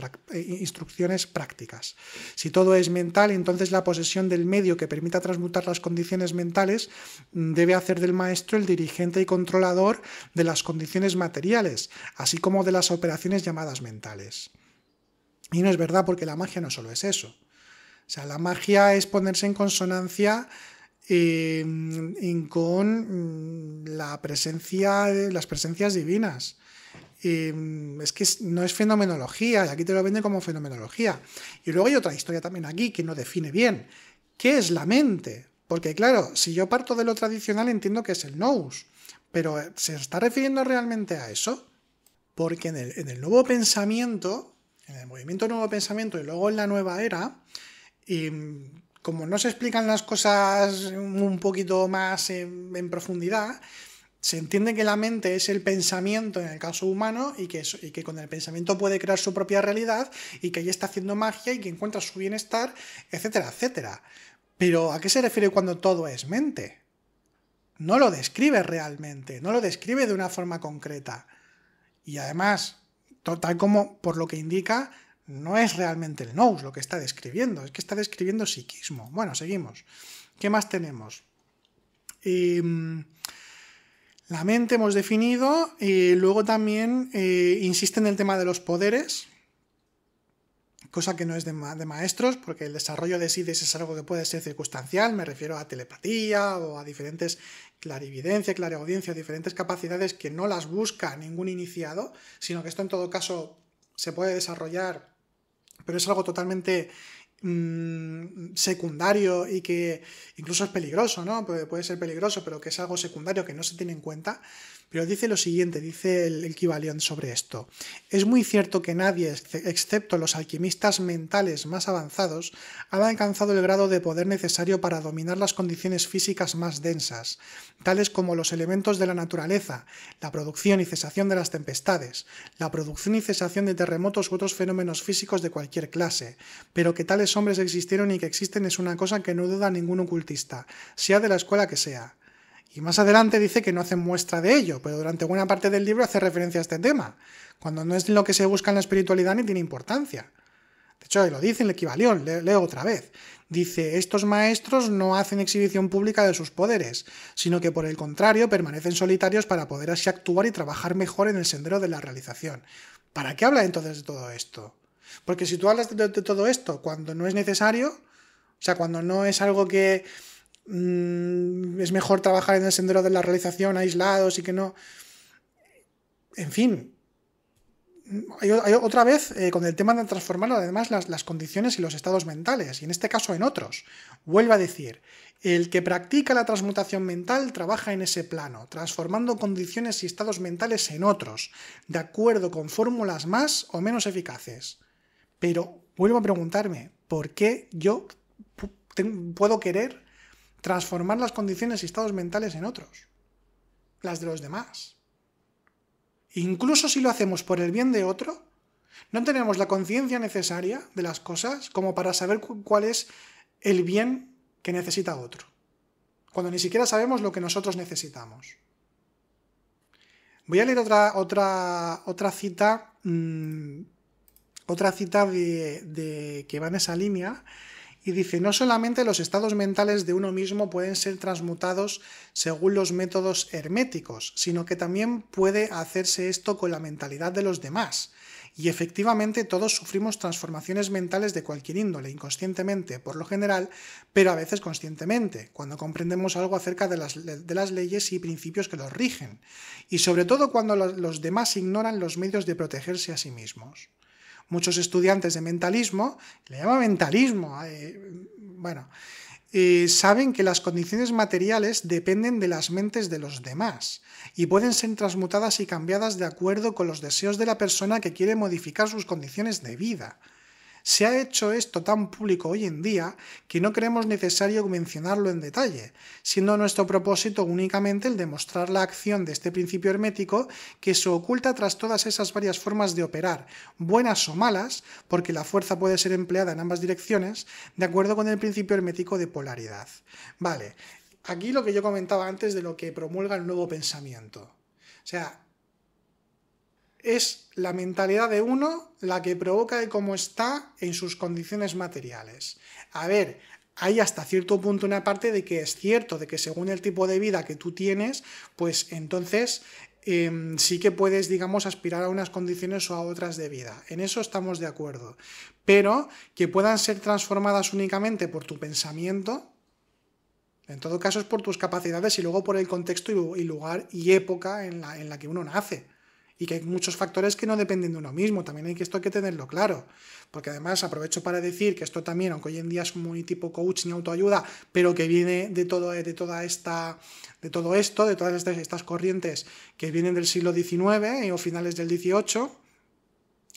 prácticas. Si todo es mental, entonces la posesión del medio que permita transmutar las condiciones mentales debe hacer del maestro el dirigente y controlador de las condiciones materiales, así como de las operaciones llamadas mentales. Y no es verdad, porque la magia no solo es eso. O sea, la magia es ponerse en consonancia con las presencias divinas. Es que no es fenomenología, y aquí te lo venden como fenomenología. Y luego hay otra historia también aquí que no define bien. ¿Qué es la mente? Porque claro, si yo parto de lo tradicional entiendo que es el nous, pero ¿se está refiriendo realmente a eso? Porque en el nuevo pensamiento, en el movimiento nuevo pensamiento y luego en la nueva era, Y como no se explican las cosas un poquito más en profundidad, se entiende que la mente es el pensamiento en el caso humano y que con el pensamiento puede crear su propia realidad y que ahí está haciendo magia y que encuentra su bienestar, etcétera, etcétera. Pero ¿a qué se refiere cuando todo es mente? No lo describe realmente, no lo describe de una forma concreta. Y además, tal como por lo que indica, no es realmente el nous lo que está describiendo, es que está describiendo psiquismo. Bueno, seguimos. ¿Qué más tenemos? La mente hemos definido, y luego también insiste en el tema de los poderes, cosa que no es de maestros, porque el desarrollo de SIDES es algo que puede ser circunstancial, me refiero a telepatía o a diferentes clarividencia, clareaudiencia, diferentes capacidades que no las busca ningún iniciado, sino que esto en todo caso se puede desarrollar, pero es algo totalmente secundario y que incluso es peligroso, ¿no? Puede ser peligroso, pero que es algo secundario que no se tiene en cuenta. Pero dice lo siguiente, dice el Kybalion sobre esto. Es muy cierto que nadie, excepto los alquimistas mentales más avanzados, ha alcanzado el grado de poder necesario para dominar las condiciones físicas más densas, tales como los elementos de la naturaleza, la producción y cesación de las tempestades, la producción y cesación de terremotos u otros fenómenos físicos de cualquier clase, pero que tales hombres existieron y que existen es una cosa que no duda ningún ocultista, sea de la escuela que sea. Y más adelante dice que no hace muestra de ello, pero durante buena parte del libro hace referencia a este tema, cuando no es lo que se busca en la espiritualidad ni tiene importancia. De hecho, lo dice en el Kybalion, leo otra vez. Dice, estos maestros no hacen exhibición pública de sus poderes, sino que por el contrario permanecen solitarios para poder así actuar y trabajar mejor en el sendero de la realización. ¿Para qué habla entonces de todo esto? Porque si tú hablas de todo esto cuando no es necesario, o sea, cuando no es algo que es mejor trabajar en el sendero de la realización aislados y que no... En fin, hay otra vez con el tema de transformar además las condiciones y los estados mentales, y en este caso en otros. Vuelvo a decir, el que practica la transmutación mental trabaja en ese plano, transformando condiciones y estados mentales en otros, de acuerdo con fórmulas más o menos eficaces. Pero vuelvo a preguntarme, ¿por qué yo puedo querer transformar las condiciones y estados mentales en otros? Las de los demás. Incluso si lo hacemos por el bien de otro, no tenemos la conciencia necesaria de las cosas como para saber cuál es el bien que necesita otro, cuando ni siquiera sabemos lo que nosotros necesitamos. Voy a leer otra cita que va en esa línea, y dice, no solamente los estados mentales de uno mismo pueden ser transmutados según los métodos herméticos, sino que también puede hacerse esto con la mentalidad de los demás. Y efectivamente todos sufrimos transformaciones mentales de cualquier índole, inconscientemente, por lo general, pero a veces conscientemente, cuando comprendemos algo acerca de las leyes y principios que los rigen, y sobre todo cuando los demás ignoran los medios de protegerse a sí mismos. Muchos estudiantes de mentalismo, le llama mentalismo, saben que las condiciones materiales dependen de las mentes de los demás y pueden ser transmutadas y cambiadas de acuerdo con los deseos de la persona que quiere modificar sus condiciones de vida. Se ha hecho esto tan público hoy en día que no creemos necesario mencionarlo en detalle, siendo nuestro propósito únicamente el de mostrar la acción de este principio hermético que se oculta tras todas esas varias formas de operar, buenas o malas, porque la fuerza puede ser empleada en ambas direcciones, de acuerdo con el principio hermético de polaridad. Vale, aquí lo que yo comentaba antes de lo que promulga el nuevo pensamiento. O sea, es la mentalidad de uno la que provoca el cómo está en sus condiciones materiales. A ver, hay hasta cierto punto una parte de que es cierto, de que según el tipo de vida que tú tienes, pues entonces sí que puedes, digamos, aspirar a unas condiciones o a otras de vida. En eso estamos de acuerdo. Pero que puedan ser transformadas únicamente por tu pensamiento, en todo caso es por tus capacidades y luego por el contexto y lugar y época en la que uno nace. Y que hay muchos factores que no dependen de uno mismo, también esto hay que tenerlo claro, porque además aprovecho para decir que esto también, aunque hoy en día es muy tipo coaching y autoayuda, pero que viene de todas estas corrientes que vienen del siglo XIX o finales del XVIII,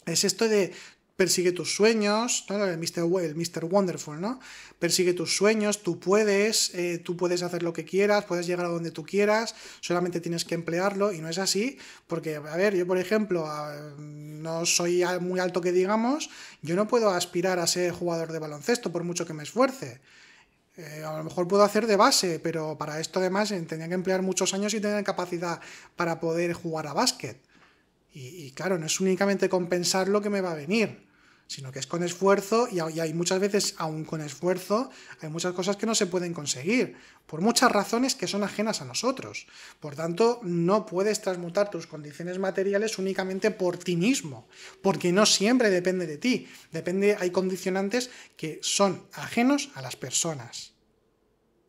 es esto de persigue tus sueños, ¿no? El Mr. Wonderful, ¿no? Persigue tus sueños, tú puedes hacer lo que quieras, puedes llegar a donde tú quieras, solamente tienes que emplearlo, y no es así, porque, a ver, yo por ejemplo, no soy muy alto que digamos, yo no puedo aspirar a ser jugador de baloncesto por mucho que me esfuerce. A lo mejor puedo hacer de base, pero para esto además tendría que emplear muchos años y tener capacidad para poder jugar a básquet. Y claro, no es únicamente compensar lo que me va a venir, sino que es con esfuerzo, y hay muchas veces, aún con esfuerzo, hay muchas cosas que no se pueden conseguir, por muchas razones que son ajenas a nosotros. Por tanto, no puedes transmutar tus condiciones materiales únicamente por ti mismo, porque no siempre depende de ti. Hay condicionantes que son ajenos a las personas.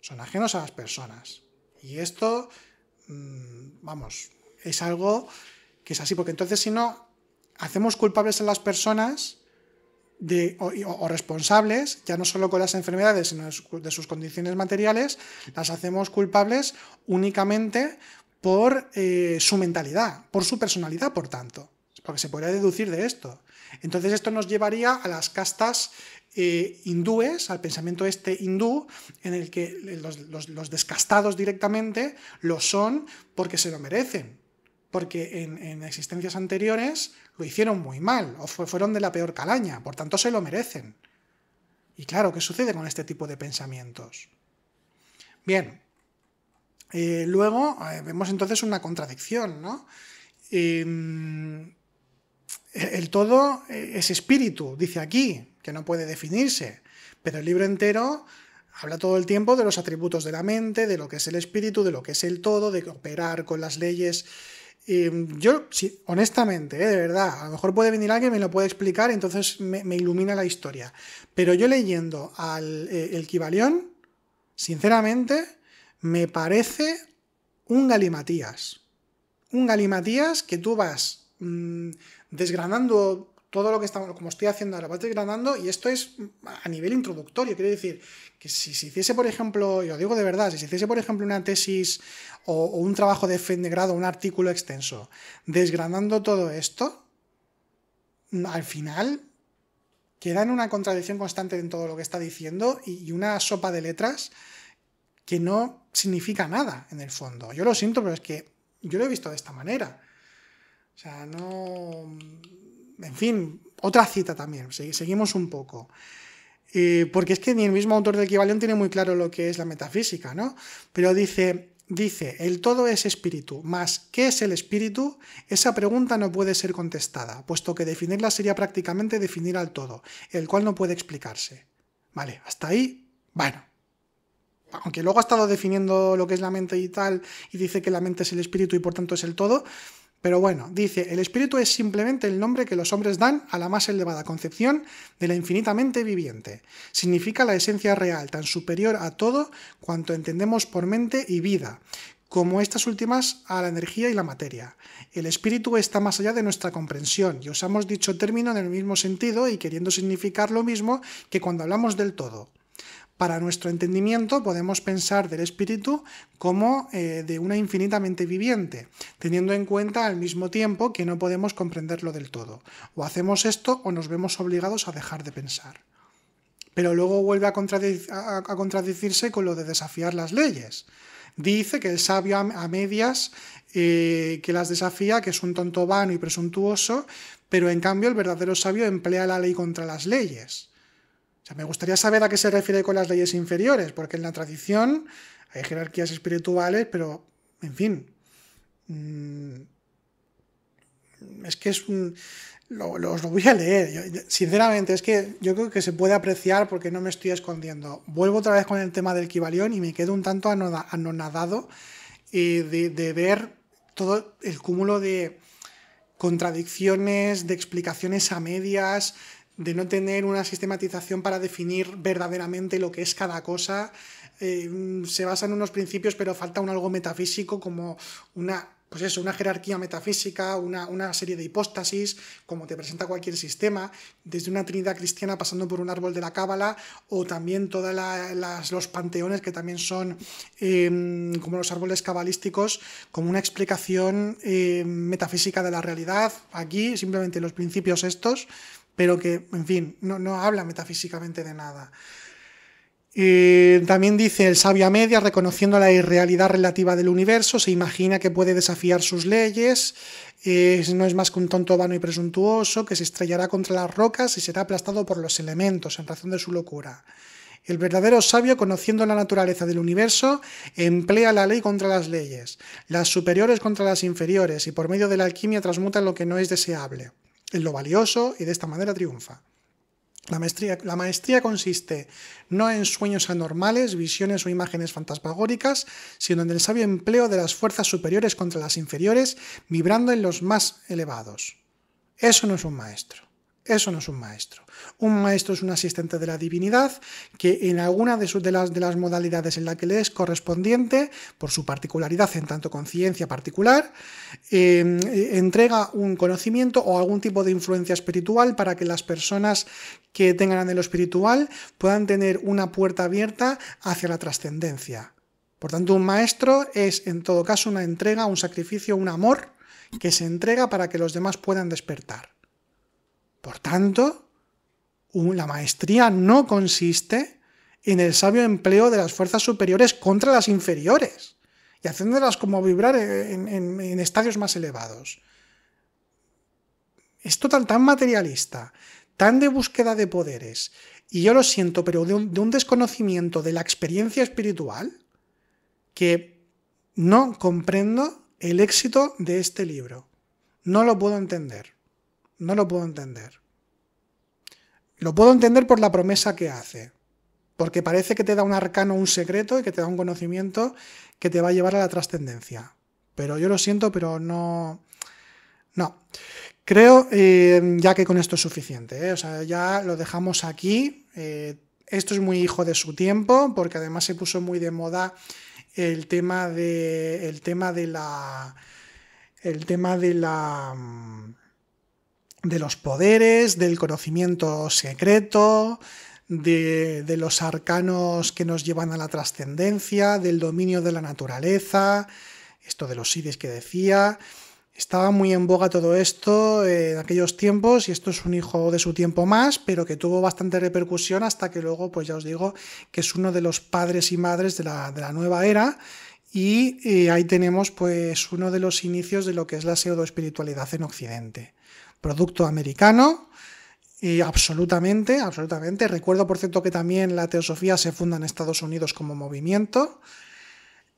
Son ajenos a las personas. Y esto, vamos, es algo que es así, porque entonces si no, hacemos culpables a las personas o responsables, ya no solo con las enfermedades, sino de sus condiciones materiales, las hacemos culpables únicamente por su mentalidad, por su personalidad, por tanto, porque se podría deducir de esto. Entonces esto nos llevaría a las castas hindúes, al pensamiento hindú, en el que los descastados directamente lo son porque se lo merecen, porque en existencias anteriores lo hicieron muy mal, o fueron de la peor calaña, por tanto se lo merecen. Y claro, ¿qué sucede con este tipo de pensamientos? Bien, luego vemos entonces una contradicción, ¿no? El todo es espíritu, dice aquí, que no puede definirse, pero el libro entero habla todo el tiempo de los atributos de la mente, de lo que es el espíritu, de lo que es el todo, de operar con las leyes. Yo, sí, honestamente, de verdad, a lo mejor puede venir alguien y me lo puede explicar y entonces me ilumina la historia. Pero yo leyendo el Kybalión, sinceramente, me parece un galimatías. Un galimatías que tú vas desgranando todo lo que estamos, como estoy haciendo ahora, vas desgranando, y esto es a nivel introductorio. Quiero decir que si se hiciese, por ejemplo, yo digo de verdad, si se hiciese, por ejemplo, una tesis o un trabajo de fin de grado, un artículo extenso, desgranando todo esto, al final queda en una contradicción constante en todo lo que está diciendo y una sopa de letras que no significa nada en el fondo. Yo lo siento, pero es que yo lo he visto de esta manera. O sea, no... En fin, otra cita también, seguimos un poco. Porque es que ni el mismo autor del Kybalión tiene muy claro lo que es la metafísica, ¿no? Pero dice, el todo es espíritu, mas ¿qué es el espíritu? Esa pregunta no puede ser contestada, puesto que definirla sería prácticamente definir al todo, el cual no puede explicarse. Vale, hasta ahí, bueno. Aunque luego ha estado definiendo lo que es la mente y tal, y dice que la mente es el espíritu y por tanto es el todo. Pero bueno, dice, el espíritu es simplemente el nombre que los hombres dan a la más elevada concepción de la infinitamente viviente. Significa la esencia real, tan superior a todo cuanto entendemos por mente y vida, como estas últimas a la energía y la materia. El espíritu está más allá de nuestra comprensión, y usamos dicho término en el mismo sentido y queriendo significar lo mismo que cuando hablamos del todo. Para nuestro entendimiento podemos pensar del espíritu como de una infinitamente viviente, teniendo en cuenta al mismo tiempo que no podemos comprenderlo del todo. O hacemos esto o nos vemos obligados a dejar de pensar. Pero luego vuelve a contradecirse con lo de desafiar las leyes. Dice que el sabio a medias que las desafía, que es un tonto vano y presuntuoso, pero en cambio el verdadero sabio emplea la ley contra las leyes. O sea, me gustaría saber a qué se refiere con las leyes inferiores, porque en la tradición hay jerarquías espirituales, pero, en fin, es que os lo voy a leer. Sinceramente, es que yo creo que se puede apreciar porque no me estoy escondiendo. Vuelvo otra vez con el tema del Kybalión y me quedo un tanto anonadado de ver todo el cúmulo de contradicciones, de explicaciones a medias, de no tener una sistematización para definir verdaderamente lo que es cada cosa. Se basa en unos principios, pero falta algo metafísico, como una jerarquía metafísica, una serie de hipóstasis, como te presenta cualquier sistema, desde una trinidad cristiana pasando por un árbol de la cábala, o también todos los panteones que también son como los árboles cabalísticos, como una explicación metafísica de la realidad. Aquí simplemente los principios estos, pero que, en fin, no habla metafísicamente de nada. También dice: el sabio a medias, reconociendo la irrealidad relativa del universo, se imagina que puede desafiar sus leyes, no es más que un tonto vano y presuntuoso que se estrellará contra las rocas y será aplastado por los elementos en razón de su locura. El verdadero sabio, conociendo la naturaleza del universo, emplea la ley contra las leyes, las superiores contra las inferiores, y por medio de la alquimia transmuta lo que no es deseable en lo valioso, y de esta manera triunfa. La maestría consiste no en sueños anormales, visiones o imágenes fantasmagóricas, sino en el sabio empleo de las fuerzas superiores contra las inferiores, vibrando en los más elevados. Eso no es un maestro. Eso no es un maestro. Un maestro es un asistente de la divinidad que en alguna de las modalidades en la que le es correspondiente, por su particularidad en tanto conciencia particular, entrega un conocimiento o algún tipo de influencia espiritual para que las personas que tengan anhelo espiritual puedan tener una puerta abierta hacia la trascendencia. Por tanto, un maestro es en todo caso una entrega, un sacrificio, un amor que se entrega para que los demás puedan despertar. Por tanto, la maestría no consiste en el sabio empleo de las fuerzas superiores contra las inferiores y haciéndolas como vibrar en estadios más elevados. Es tan materialista, tan de búsqueda de poderes, y yo lo siento, pero de un desconocimiento de la experiencia espiritual, que no comprendo el éxito de este libro. No lo puedo entender. No lo puedo entender. Lo puedo entender por la promesa que hace, porque parece que te da un arcano, un secreto, y que te da un conocimiento que te va a llevar a la trascendencia. Pero yo lo siento, pero no. Creo ya que con esto es suficiente, O sea, ya lo dejamos aquí. Esto es muy hijo de su tiempo, porque además se puso muy de moda el tema de los poderes, del conocimiento secreto, de los arcanos que nos llevan a la trascendencia, del dominio de la naturaleza, esto de los siddhis que decía. Estaba muy en boga todo esto en aquellos tiempos, y esto es un hijo de su tiempo más, pero que tuvo bastante repercusión hasta que luego, pues ya os digo, que es uno de los padres y madres de la nueva era, y ahí tenemos pues uno de los inicios de lo que es la pseudoespiritualidad en Occidente. Producto americano, y absolutamente. Recuerdo, por cierto, que también la teosofía se funda en Estados Unidos como movimiento.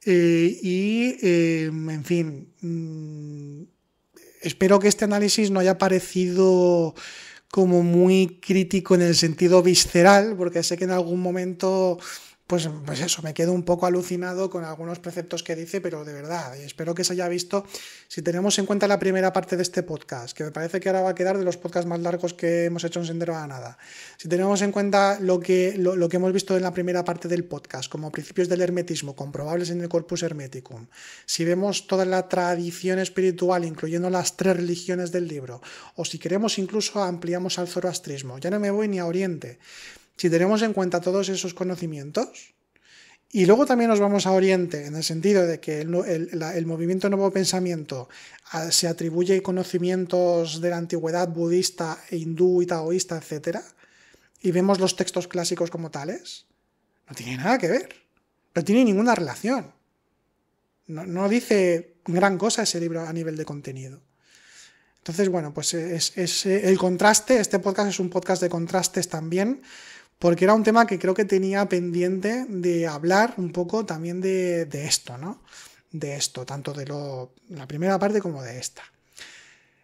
En fin, espero que este análisis no haya parecido como muy crítico en el sentido visceral, porque sé que en algún momento pues eso, me quedo un poco alucinado con algunos preceptos que dice, pero de verdad, y espero que se haya visto. Si tenemos en cuenta la primera parte de este podcast, que me parece que ahora va a quedar de los podcasts más largos que hemos hecho en Sendero a la Nada, si tenemos en cuenta lo que hemos visto en la primera parte del podcast, como principios del hermetismo comprobables en el Corpus Hermeticum, si vemos toda la tradición espiritual, incluyendo las 3 religiones del libro, o si queremos incluso ampliamos al zoroastrismo, ya no me voy ni a Oriente. Si tenemos en cuenta todos esos conocimientos, y luego también nos vamos a Oriente, en el sentido de que el movimiento Nuevo Pensamiento se atribuye conocimientos de la antigüedad budista, hindú y taoísta, etc., y vemos los textos clásicos como tales, no tiene nada que ver, no tiene ninguna relación. No dice gran cosa ese libro a nivel de contenido. Entonces, bueno, pues es el contraste. Este podcast es un podcast de contrastes también, porque era un tema que creo que tenía pendiente de hablar un poco también de esto, ¿no? De esto, tanto de la primera parte como de esta.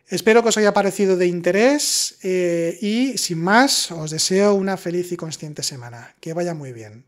Espero que os haya parecido de interés y, sin más, os deseo una feliz y consciente semana. Que vaya muy bien.